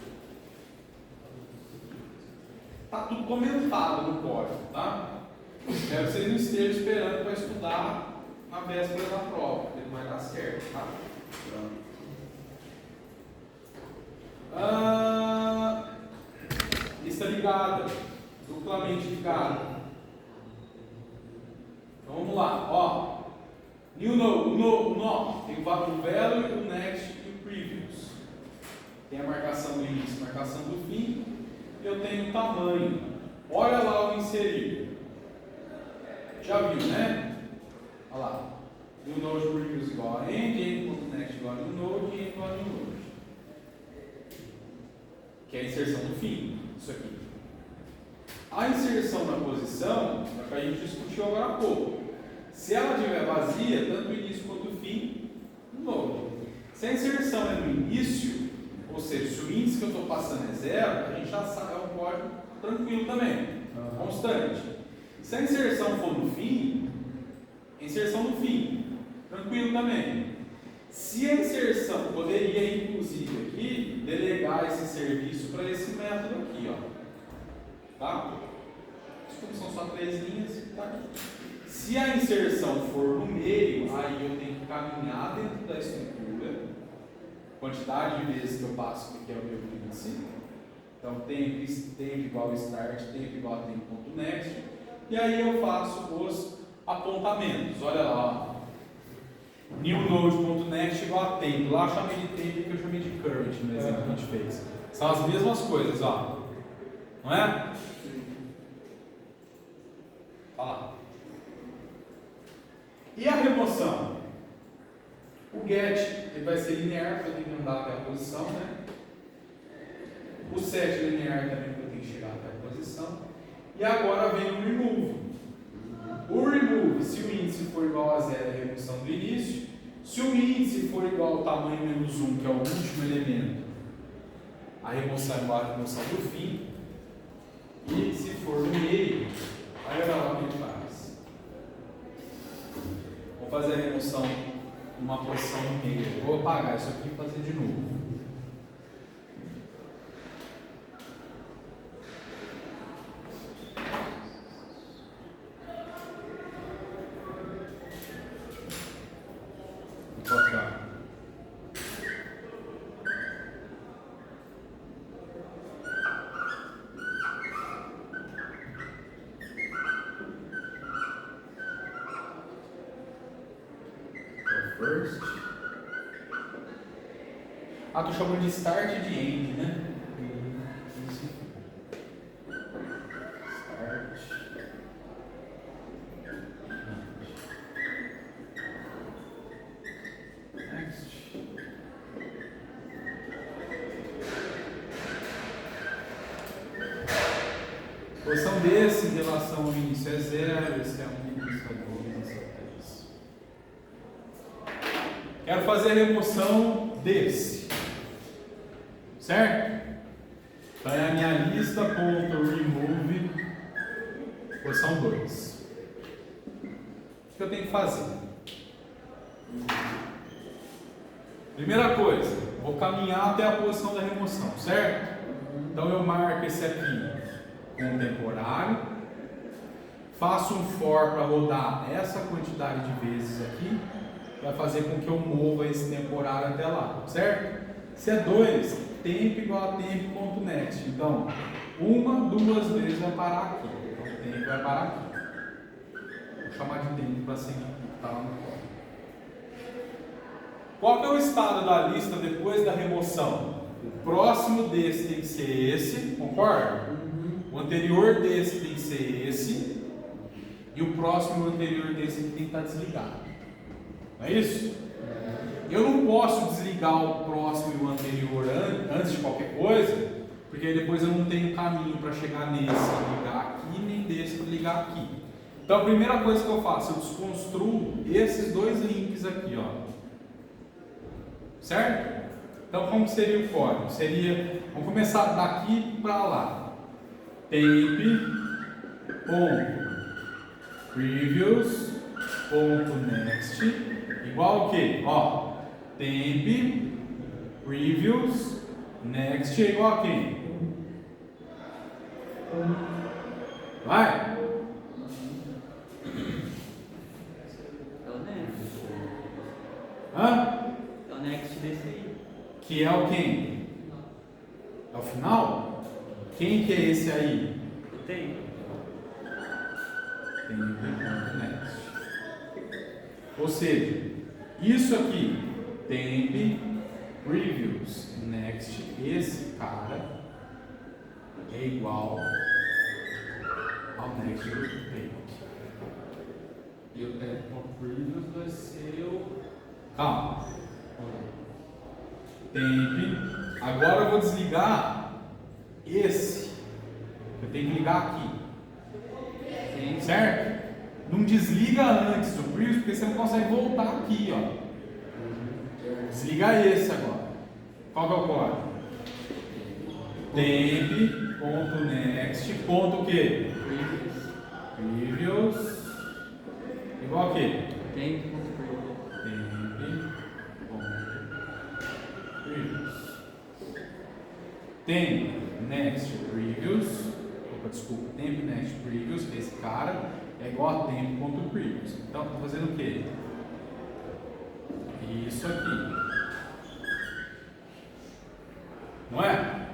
Tá tudo comentado no código, tá? Espero que vocês não estejam esperando para estudar na véspera da prova, porque não vai dar certo, tá? Lista ligada, duplamente ligada. Então vamos lá, ó. New no, tem o value, o next e o previous. Tem a marcação do início, marcação do fim. E eu tenho o tamanho. Olha lá o inserir. Já viu, né? Olha lá. New node previous igual a end.next igual a new node e end igual a new node. Que é a inserção do fim. Isso aqui. A inserção na posição é o que a gente discutiu agora há pouco. Se ela estiver vazia, tanto o início quanto o fim, node. Se a inserção é no início, ou seja, se o índice que eu estou passando é 0, a gente já sabe, é um código tranquilo também, constante. Se a inserção for no fim, inserção no fim, tranquilo também. Se a inserção, poderia inclusive aqui, delegar esse serviço para esse método aqui, ó. Tá? Desculpa, são só 3 linhas, tá aqui. Se a inserção for no meio, aí eu tenho que caminhar dentro da estrutura, quantidade de vezes que eu passo, que é o meu índice. Então, tempo igual a start, tempo igual a tempo.next. E aí eu faço os apontamentos. Olha lá, ó. New node.next igual a tempo. Lá eu chamei de tempo que eu chamei de current no exemplo que a gente fez. São as mesmas coisas, ó. Não é? Olha lá. E a remoção? O get ele vai ser linear, porque eu tenho que andar até a posição, né? O set linear também, porque eu tenho que chegar até a posição. E agora vem o remove. O remove, se o índice for igual a 0, é a remoção do início. Se o índice for igual ao tamanho menos 1, que é o último elemento, a remoção é igual à remoção do fim. E se for no meio, aí olha lá o que ele faz. Vou fazer a remoção numa posição no meio. Vou apagar isso aqui e fazer de novo. Vou botar. First. Ah, tu chamou de start e de end, né? Start. Next. A posição desse em relação ao início é 0, esse é 1, esse é 2, esse é 3. Quero fazer a remoção desse. Certo? Então é a minha lista, ponto, remove, posição 2. O que eu tenho que fazer? Primeira coisa, vou caminhar até a posição da remoção, certo? Então eu marco esse aqui com temporário, faço um for para rodar essa quantidade de vezes aqui, vai fazer com que eu mova esse temporário até lá, certo? Se é 2, tempo igual a tempo.next. Então, 1, 2 vezes vai parar aqui. Então, o tempo vai parar aqui. Vou chamar de tempo para seguir o que está lá no código. Qual que é o estado da lista depois da remoção? O próximo desse tem que ser esse, concorda? O anterior desse tem que ser esse. E o próximo anterior desse tem que estar desligado. Não é isso? Eu não posso desligar o próximo e o anterior antes de qualquer coisa, porque aí depois eu não tenho caminho para chegar nesse e ligar aqui, nem desse para ligar aqui. Então a primeira coisa que eu faço, eu desconstruo esses dois links aqui, ó. Certo? Então como seria o código? Seria, vamos começar daqui para lá. Temp.previews.next igual o quê? Ó, temp previews next é igual a quem? Vai? É o next. Hã? É o next desse aí. Que é o quem? É o final? Quem que é esse aí? O tempo. Temp.next. Ou seja, isso aqui, temp previews next, esse cara é igual ao next do temp. E o tempo.previews vai ser o... Calma. Temp. Agora eu vou desligar esse. Eu tenho que ligar aqui. Sim. Certo? Não desliga antes do previews, porque você não consegue voltar aqui, ó. Desliga esse agora. Qual que é o código? Temp.next. Ponto o quê? Previews. Igual a quê? Tempo.previews. Temp.previews. Temp next previews. Opa, desculpa. Temp next previews, que é esse cara, é igual a temp.previews. Então, estou fazendo o quê? Isso aqui. Não é?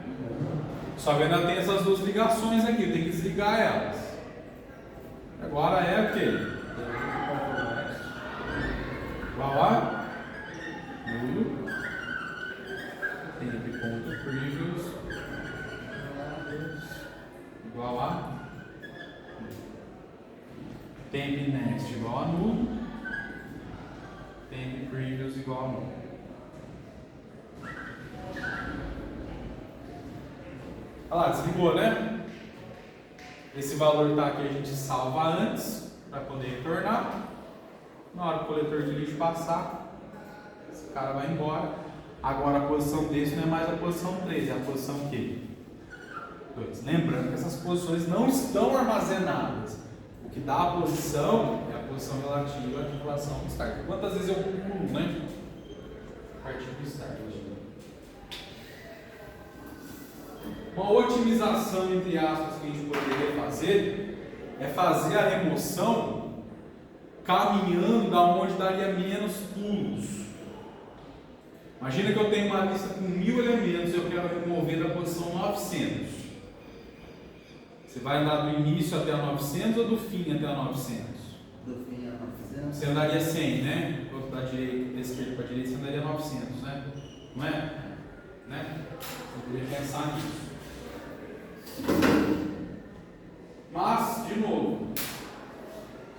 Só que ainda tem essas duas ligações aqui, tem que desligar elas. Agora é o quê? Igual a nulo temp.previews igual a temp next igual a nulo, temp previews igual a nulo. Olha lá, desligou, né? Esse valor está aqui, a gente salva antes para poder retornar. Na hora que o coletor de lixo passar, esse cara vai embora. Agora a posição desse não é mais a posição 3, é a posição quê? 2. Lembrando que essas posições não estão armazenadas. O que dá a posição é a posição relativa à relação do start. Quantas vezes eu pulo, né? A partir do start. Uma otimização, entre aspas, que a gente poderia fazer é fazer a remoção caminhando da onde daria menos pulos. Imagina que eu tenho uma lista com 1000 elementos e eu quero remover da posição 900. Você vai andar do início até a 900 ou do fim até a 900? Do fim a 900. Você andaria 100, né? Da direita, da esquerda para a direita, você andaria 900, né? Não é? Né? Eu poderia pensar nisso. Mas, de novo,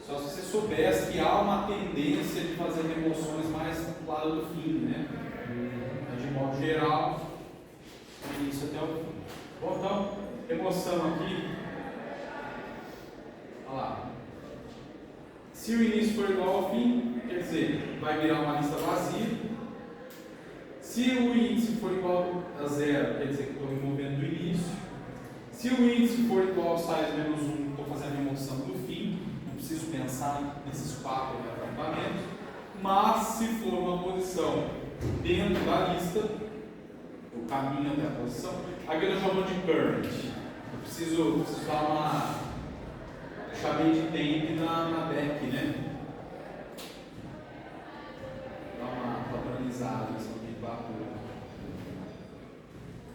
só se você soubesse que há uma tendência de fazer remoções mais do lado do fim, né? Mas de modo geral, do início até o fim. Bom, então, remoção aqui Olha lá. Se o início for igual ao fim, quer dizer, vai virar uma lista vazia. Se o índice for igual a zero, quer dizer que estou removendo do início. Se o índice for igual a size menos 1, estou fazendo a remoção do fim. Não preciso pensar nesses 4 apontamentos. Mas se for uma posição dentro da lista, o caminho até a posição, aqui eu chamo de current. Eu preciso dar chamei de temp na back, né? Dá uma padronizada isso aqui para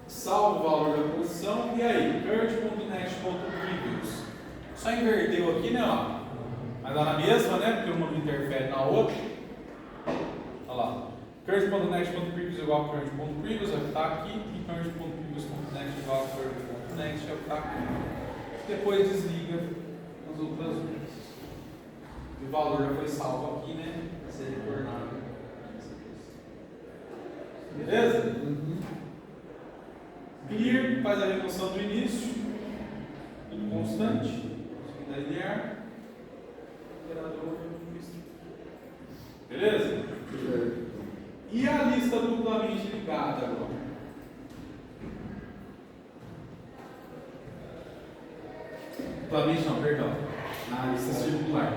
salvo o valor da posição e aí, current.next.previous. Só inverteu aqui, né? Ó. Mas dá na mesma, né? Porque uma não interfere na outra. Olha lá. Current.next.previous igual a current.previous, é o que está aqui, e current.previous.next igual a current.next, é o que está aqui. Depois desliga as outras duas. E o valor já foi salvo aqui, né? Para ser retornado. Beleza? Clear faz a remoção do início, tudo constante, linear, operador. Beleza? E a lista duplamente ligada agora? Duplamente não, perdão. Na lista circular.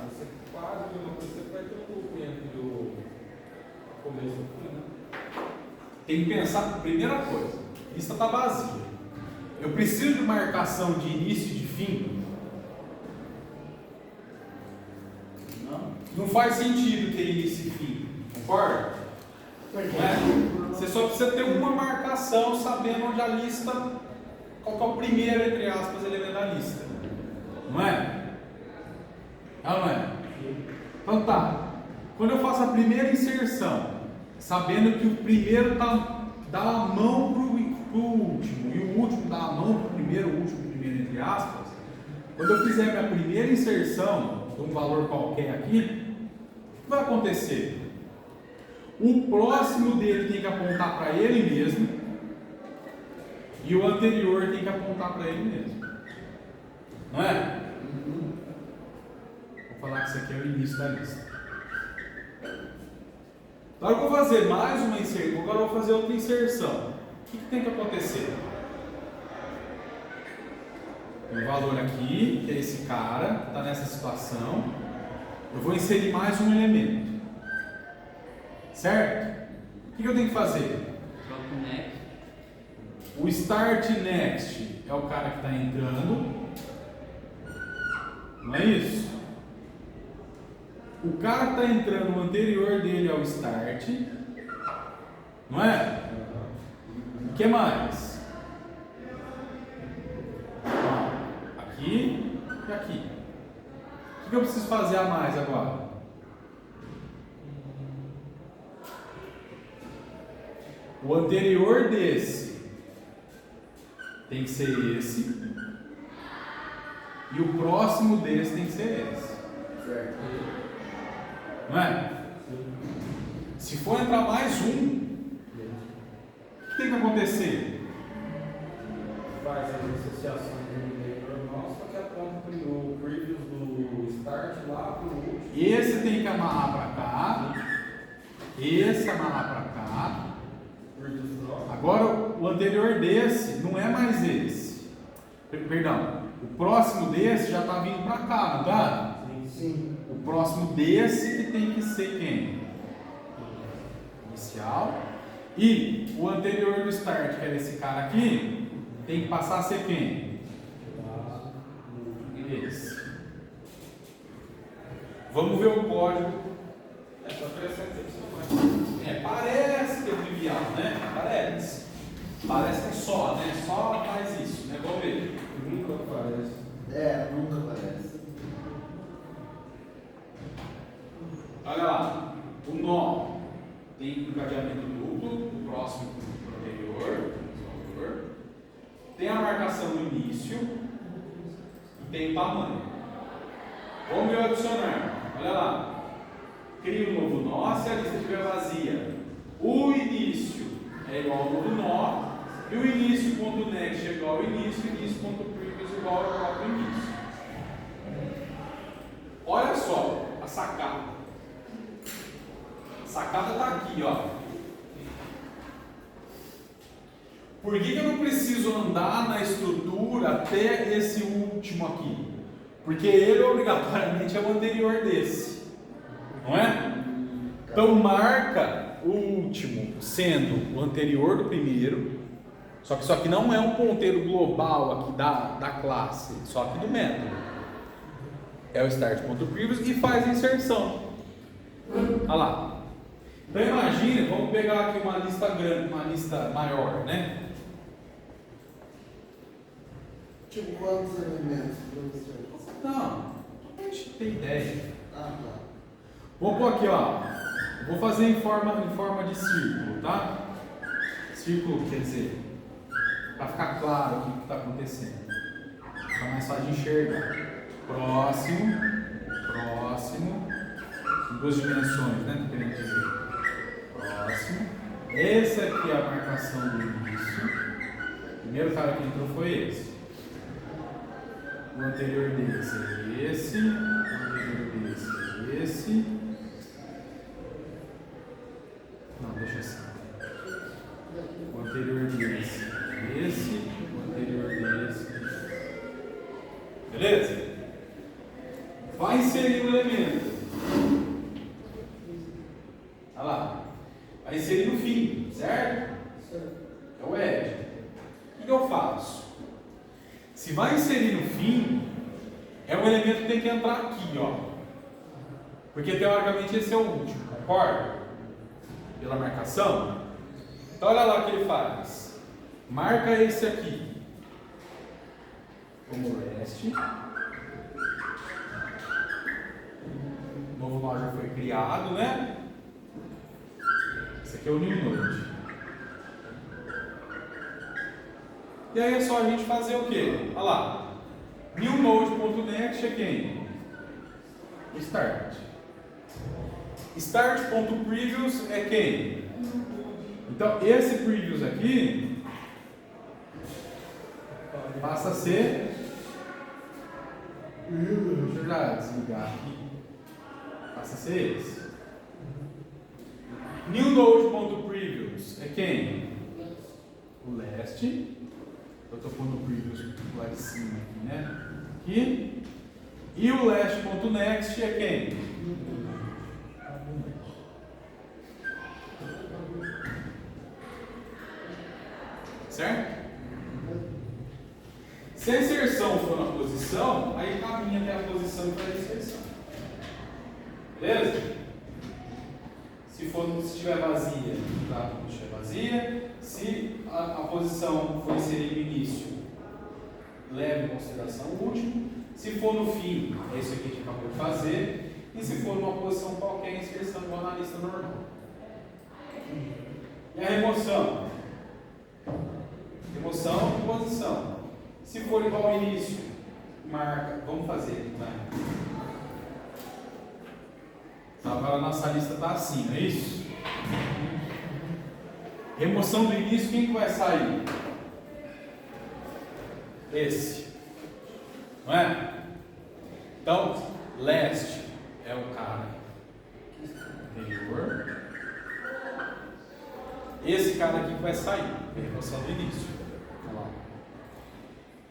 Você quase uma coisa, você vai ter um loop entre o começo e o fim, né? Tem que pensar, primeira coisa, a lista está vazia. Eu preciso de marcação de início e de fim? Não faz sentido ter início e fim, concorda? Não é? Você só precisa ter uma marcação sabendo onde a lista, qual que é o primeiro, entre aspas, elemento da lista. Não é? Não é? Então tá. Quando eu faço a primeira inserção, sabendo que o primeiro dá a mão para o último e o último dá a mão para o primeiro, entre aspas, quando eu fizer minha primeira inserção de um valor qualquer aqui, o que vai acontecer? O próximo dele tem que apontar para ele mesmo e o anterior tem que apontar para ele mesmo. Não é? Vou falar que isso aqui é o início da lista. Agora eu vou fazer mais uma inserção, agora eu vou fazer outra inserção. O que tem que acontecer? Tem um valor aqui, que é esse cara, que está nessa situação. Eu vou inserir mais um elemento. Certo? O que eu tenho que fazer? Troca o next. O start next é o cara que está entrando. Não é isso? O cara que está entrando, o anterior dele é o start. Não é? O que mais? Ó, aqui e aqui. O que eu preciso fazer a mais agora? O anterior desse tem que ser esse. E o próximo desse tem que ser esse. Certo. Não é? Se for entrar mais um, o que tem que acontecer? Faz a associação de um leitor nosso, só que aponta o previous do start lá para o último. Esse tem que amarrar para cá. Esse amarrar para cá. Agora o anterior desse não é mais esse. Perdão. O próximo desse já está vindo para cá, não está? Sim. O próximo desse que tem que ser quem? Inicial. E o anterior do start, que era esse cara aqui, tem que passar a ser quem? Esse. Vamos ver o código. Só acrescenta isso. Parece que é trivial, né? Parece. Parece que é só, né? Só faz isso, né? Vamos ver. Nunca aparece. Nunca aparece. Olha lá. O nó tem encadeamento duplo, o próximo anterior. Tem a marcação no início e tem o tamanho. Vamos ver o adicionar. Olha lá. Cria um novo nó se a lista estiver vazia. O início é igual ao novo nó E o início.next é igual ao início, início.previous igual ao próprio início. Olha só a sacada. A sacada está aqui, ó. Por que eu não preciso andar na estrutura até esse último aqui? Porque ele obrigatoriamente é o anterior desse, não é? Então marca o último sendo o anterior do primeiro, só que isso aqui não é um ponteiro global aqui da classe, só aqui do método. É o start.previous e faz a inserção. Olha lá. Então imagine, vamos pegar aqui uma lista grande, uma lista maior, né? Tipo, quantos elementos, professor? Não, a gente tem ideia. Ah, tá. Vou pôr aqui, ó. Vou fazer em forma de círculo, tá? Círculo quer dizer, para ficar claro o que está acontecendo. Fica mais fácil de enxergar. Próximo, próximo. Em duas dimensões, né? Tô querendo dizer. Próximo. Esse aqui é a marcação do início. O primeiro cara que entrou foi esse. O anterior desse é esse. O anterior desse é esse. Não, deixa assim. O anterior desse é esse. O anterior desse é esse. Beleza? Vai inserir o elemento. Olha lá. Vai inserir no fim, certo? É o edge. O que eu faço? Se vai inserir no fim, é um elemento que tem que entrar aqui, ó. Porque teoricamente esse é o último, concorda? Pela marcação. Então olha lá o que ele faz. Marca esse aqui como leste. O novo nó já foi criado, né? Esse aqui é o new node. E aí é só a gente fazer o quê? Olha lá. New node.next é quem? O start. Start.previous é quem? Então esse previous aqui passa a ser. Deixa eu já desligar aqui. Passa a ser esse. New node.previous é quem? O leste. Eu estou pondo o previous lá de cima aqui, né? Aqui. E o last.next é quem? Certo? Se a inserção for na posição, aí caminha até a posição e faz a inserção. Beleza? Se estiver vazia, tá? Se estiver vazia. Se a posição for inserida no início, leve em consideração o último. Se for no fim, é isso aqui que a gente acabou de fazer. E se for numa posição qualquer, inserção igual na lista normal. E a remoção? Remoção e posição. Se for igual ao início, marca. Vamos fazer, tá? Agora a nossa lista está assim, não é isso? Remoção do início, quem que vai sair? Esse. Não é? Então, last é o cara anterior. Esse cara aqui que vai sair. Remoção do início. Olha lá.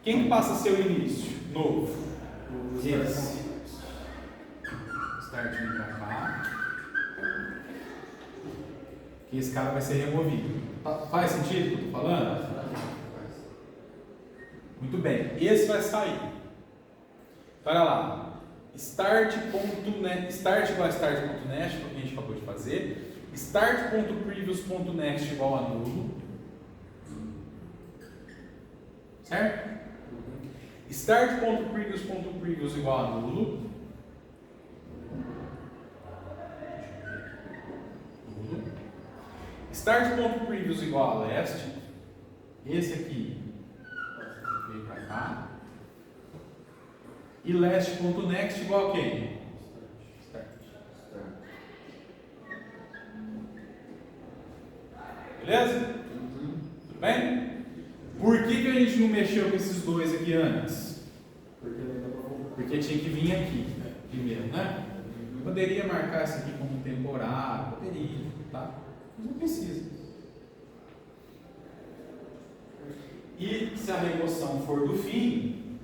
Quem que passa a ser o início? Novo. Esse. Start vem pra cá. Que esse cara vai ser removido. Faz sentido o que eu estou falando? Muito bem. Esse vai sair. Olha lá. Start.next. Start igual a start.next, que a gente acabou de fazer. Start.previous.next igual a nulo. Certo? Start.previous.previous igual a nulo. Start.previous igual a last. Esse aqui veio para cá. E last.next igual a quem? Start. Beleza? Tudo bem? dois aqui antes? Porque não dá pra voltar. Porque tinha que vir aqui primeiro, né? Poderia marcar isso aqui como temporário, poderia, tá? Mas não precisa. E se a remoção for do fim,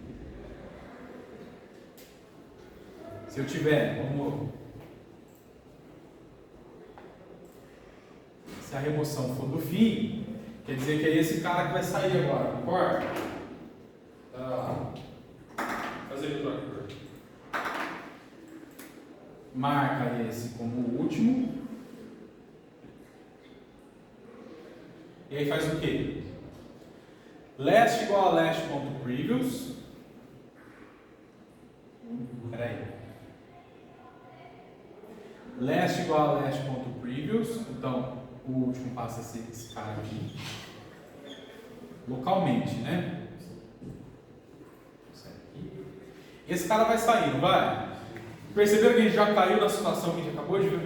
se eu tiver, se a remoção for do fim, quer dizer que é esse cara que vai sair agora, concorda? Fazer ele trocar de cor. Marca esse como o último. E aí faz o quê? Last igual a last.previous. Espera aí. Last igual a last.previous. Então, o último passa a ser esse cara aqui. Localmente, né? Esse cara vai sair, não vai? Perceberam que a gente já caiu na situação que a gente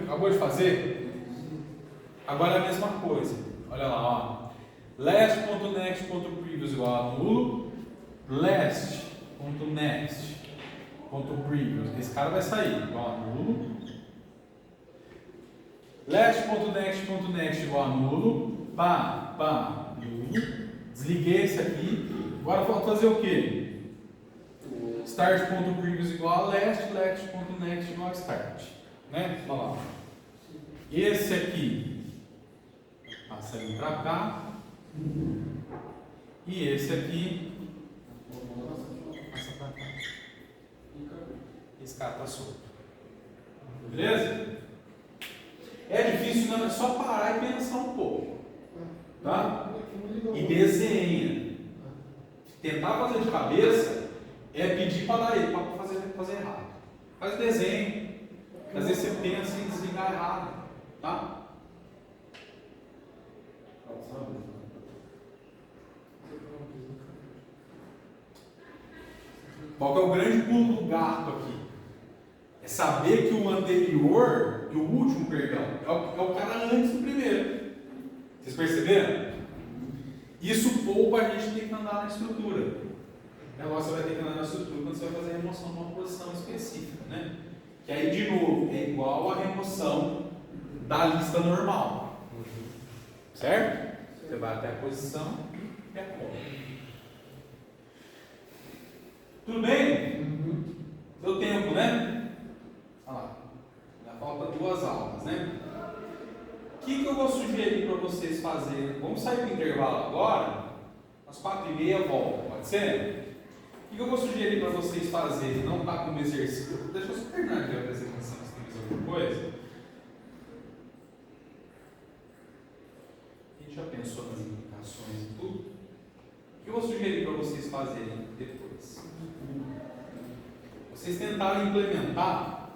acabou de fazer? Agora é a mesma coisa. Olha lá, ó. Last.next.previous igual a nulo. Last.next.previous. Esse cara vai sair igual a nulo. Last.next.next igual a nulo. Nulo. Desliguei esse aqui. Agora falta fazer o quê? Start.previous igual a last.next igual a start. Né? Olha lá. Esse aqui passa ali para cá. E esse aqui passa para cá. Esse cara está solto. Beleza? É difícil, não, é só parar e pensar um pouco. Tá? E desenha. Tentar fazer de cabeça é pedir para dar ele, para fazer errado. Faz desenho. Às vezes você pensa em desligar errado. Tá? Qual que é o grande pulo do gato aqui? É saber que o anterior, que o último, perdão, é o cara antes do primeiro. Vocês perceberam? Isso poupa a gente ter que andar na estrutura. Agora você vai ter que andar na estrutura quando você vai fazer a remoção de uma posição específica, né? Que aí, de novo, é igual a remoção da lista normal. Certo? Você vai até a posição e a conta. Tudo bem? Deu tempo, né? Olha lá. Já falta 2 aulas, né? O que eu vou sugerir para vocês fazerem? Vamos sair do intervalo agora. Às 4h30 volta, pode ser? O que eu vou sugerir para vocês fazerem? Não está como exercício. Deixa eu só terminar aqui a apresentação, se tem mais alguma coisa. A gente já pensou nas implicações e tudo. O que eu vou sugerir para vocês fazerem depois? Vocês tentaram implementar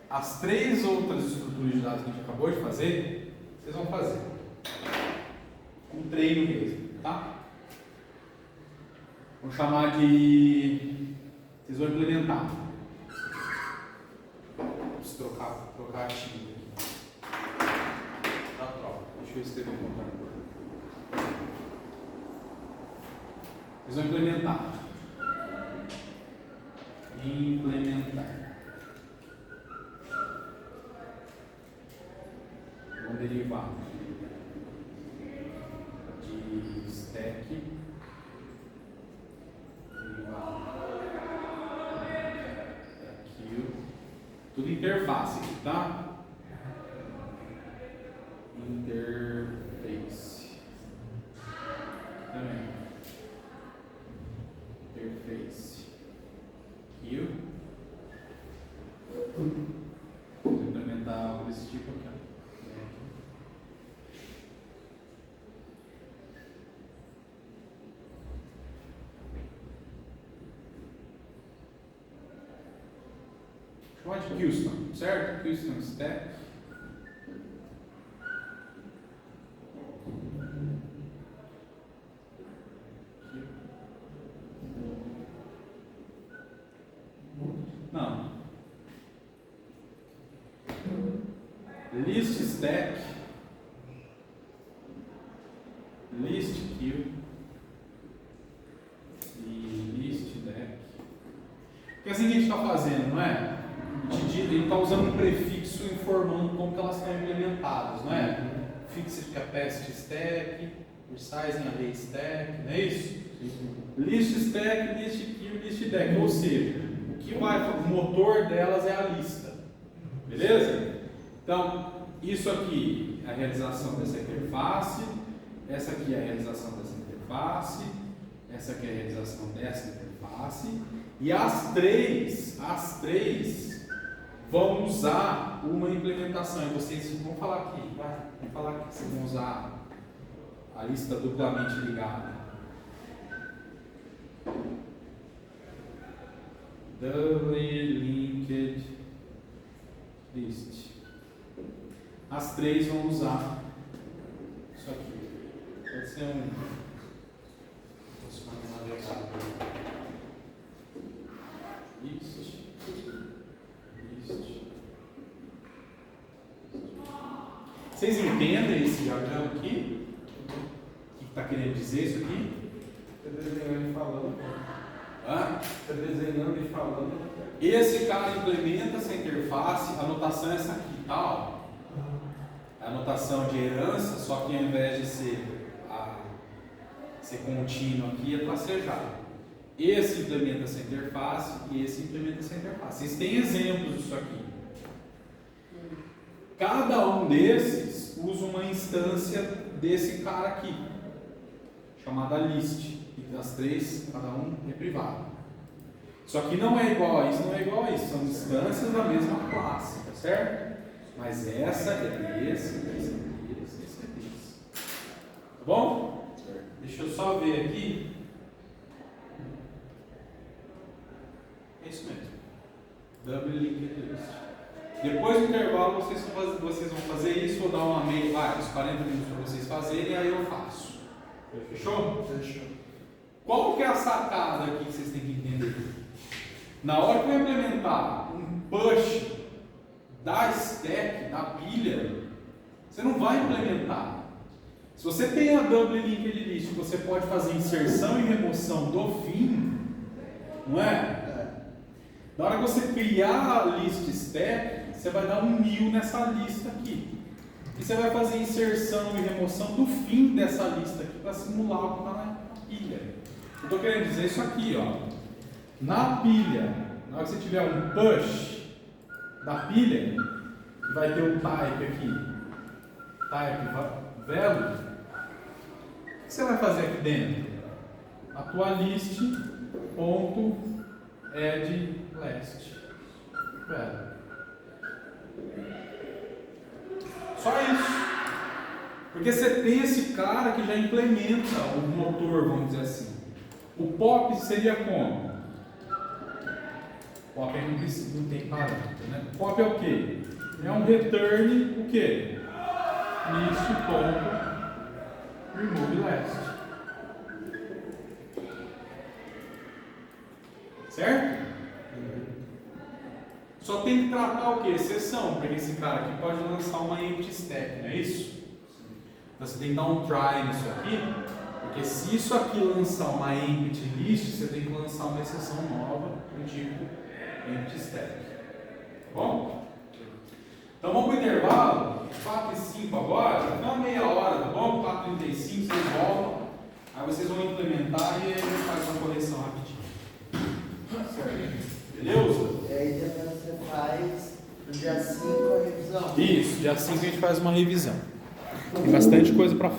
as 3 outras estruturas de dados que a gente acabou de fazer. Vocês vão fazer um treino mesmo, tá? Vou chamar de... Vocês vão implementar. Vamos trocar a tinta aqui. Tá, troca. Deixa eu escrever um pouco. Vocês vão implementar. Vão derivar de stack. Tudo interface, tá? Interface. Também. Interface. Aqui. Vou implementar algo desse tipo aqui. Chamar de Houston, certo? Houston Stack. Não. List Stack. List Porque assim que a gente está fazendo, não é? A gente está usando um prefixo informando como que elas estão implementadas, não é? Fixed capacity stack, resizing array stack, não é isso? List stack, list queue, list deck, ou seja, o motor delas é a lista, beleza? Então, isso aqui é a realização dessa interface, essa aqui é a realização dessa interface, essa aqui é a realização dessa interface, e as três vão usar uma implementação. E vocês vão falar aqui, vão falar que vocês vão usar a lista duplamente ligada. Doubly linked list. As três vão usar isso aqui. Pode ser Vocês entendem esse diagrama aqui? O que está querendo dizer isso aqui? Está desenhando e falando. Hã? Está desenhando e falando. Esse cara implementa essa interface, a notação é essa aqui, tal. A notação de herança, só que ao invés de ser contínuo aqui, é tracejado. Esse implementa essa interface e esse implementa essa interface. Vocês têm exemplos disso aqui. Cada um desses usa uma instância desse cara aqui, chamada list. E das três, cada um é privado. Só que não é igual a isso, não é igual a isso. São instâncias da mesma classe, tá certo? Mas essa é desse, essa é desse, essa é desse. Tá bom? Deixa eu só ver aqui. É isso mesmo. Double linked list. Depois do intervalo vocês vão fazer isso, vou dar uma meia, uns 40 minutos para vocês fazerem, aí eu faço. Fechou? Fechou. Qual que é a sacada aqui que vocês têm que entender? Na hora que eu implementar um push da stack, da pilha, você não vai implementar. Se você tem a double linked list, você pode fazer inserção e remoção do fim, não é? Na hora que você criar a list stack, você vai dar um new nessa lista aqui. E você vai fazer inserção e remoção do fim dessa lista aqui para simular o que está na pilha. Eu estou querendo dizer isso aqui, ó. Na pilha, na hora que você tiver um push da pilha, vai ter um type aqui, type value. O que você vai fazer aqui dentro? A tua list.add last value. Só isso. Porque você tem esse cara que já implementa o motor, vamos dizer assim. O pop seria como? Pop aí não tem parâmetro, né? Pop é o quê? É um return o quê? List.remove last. Certo? Só tem que tratar o quê? Exceção, porque esse cara aqui pode lançar uma empty stack, não é isso? Então você tem que dar um try nisso aqui, porque se isso aqui lançar uma empty list, você tem que lançar uma exceção nova do tipo empty stack. Tá bom? Então vamos para o intervalo, 4 e 5 agora, não meia hora, tá bom? 4h35, vocês voltam, aí vocês vão implementar e a gente faz uma correção rapidinho. Certo? Beleza? E aí depois você faz no dia 5 a revisão. Isso, dia 5 a gente faz uma revisão. Tem bastante coisa para falar.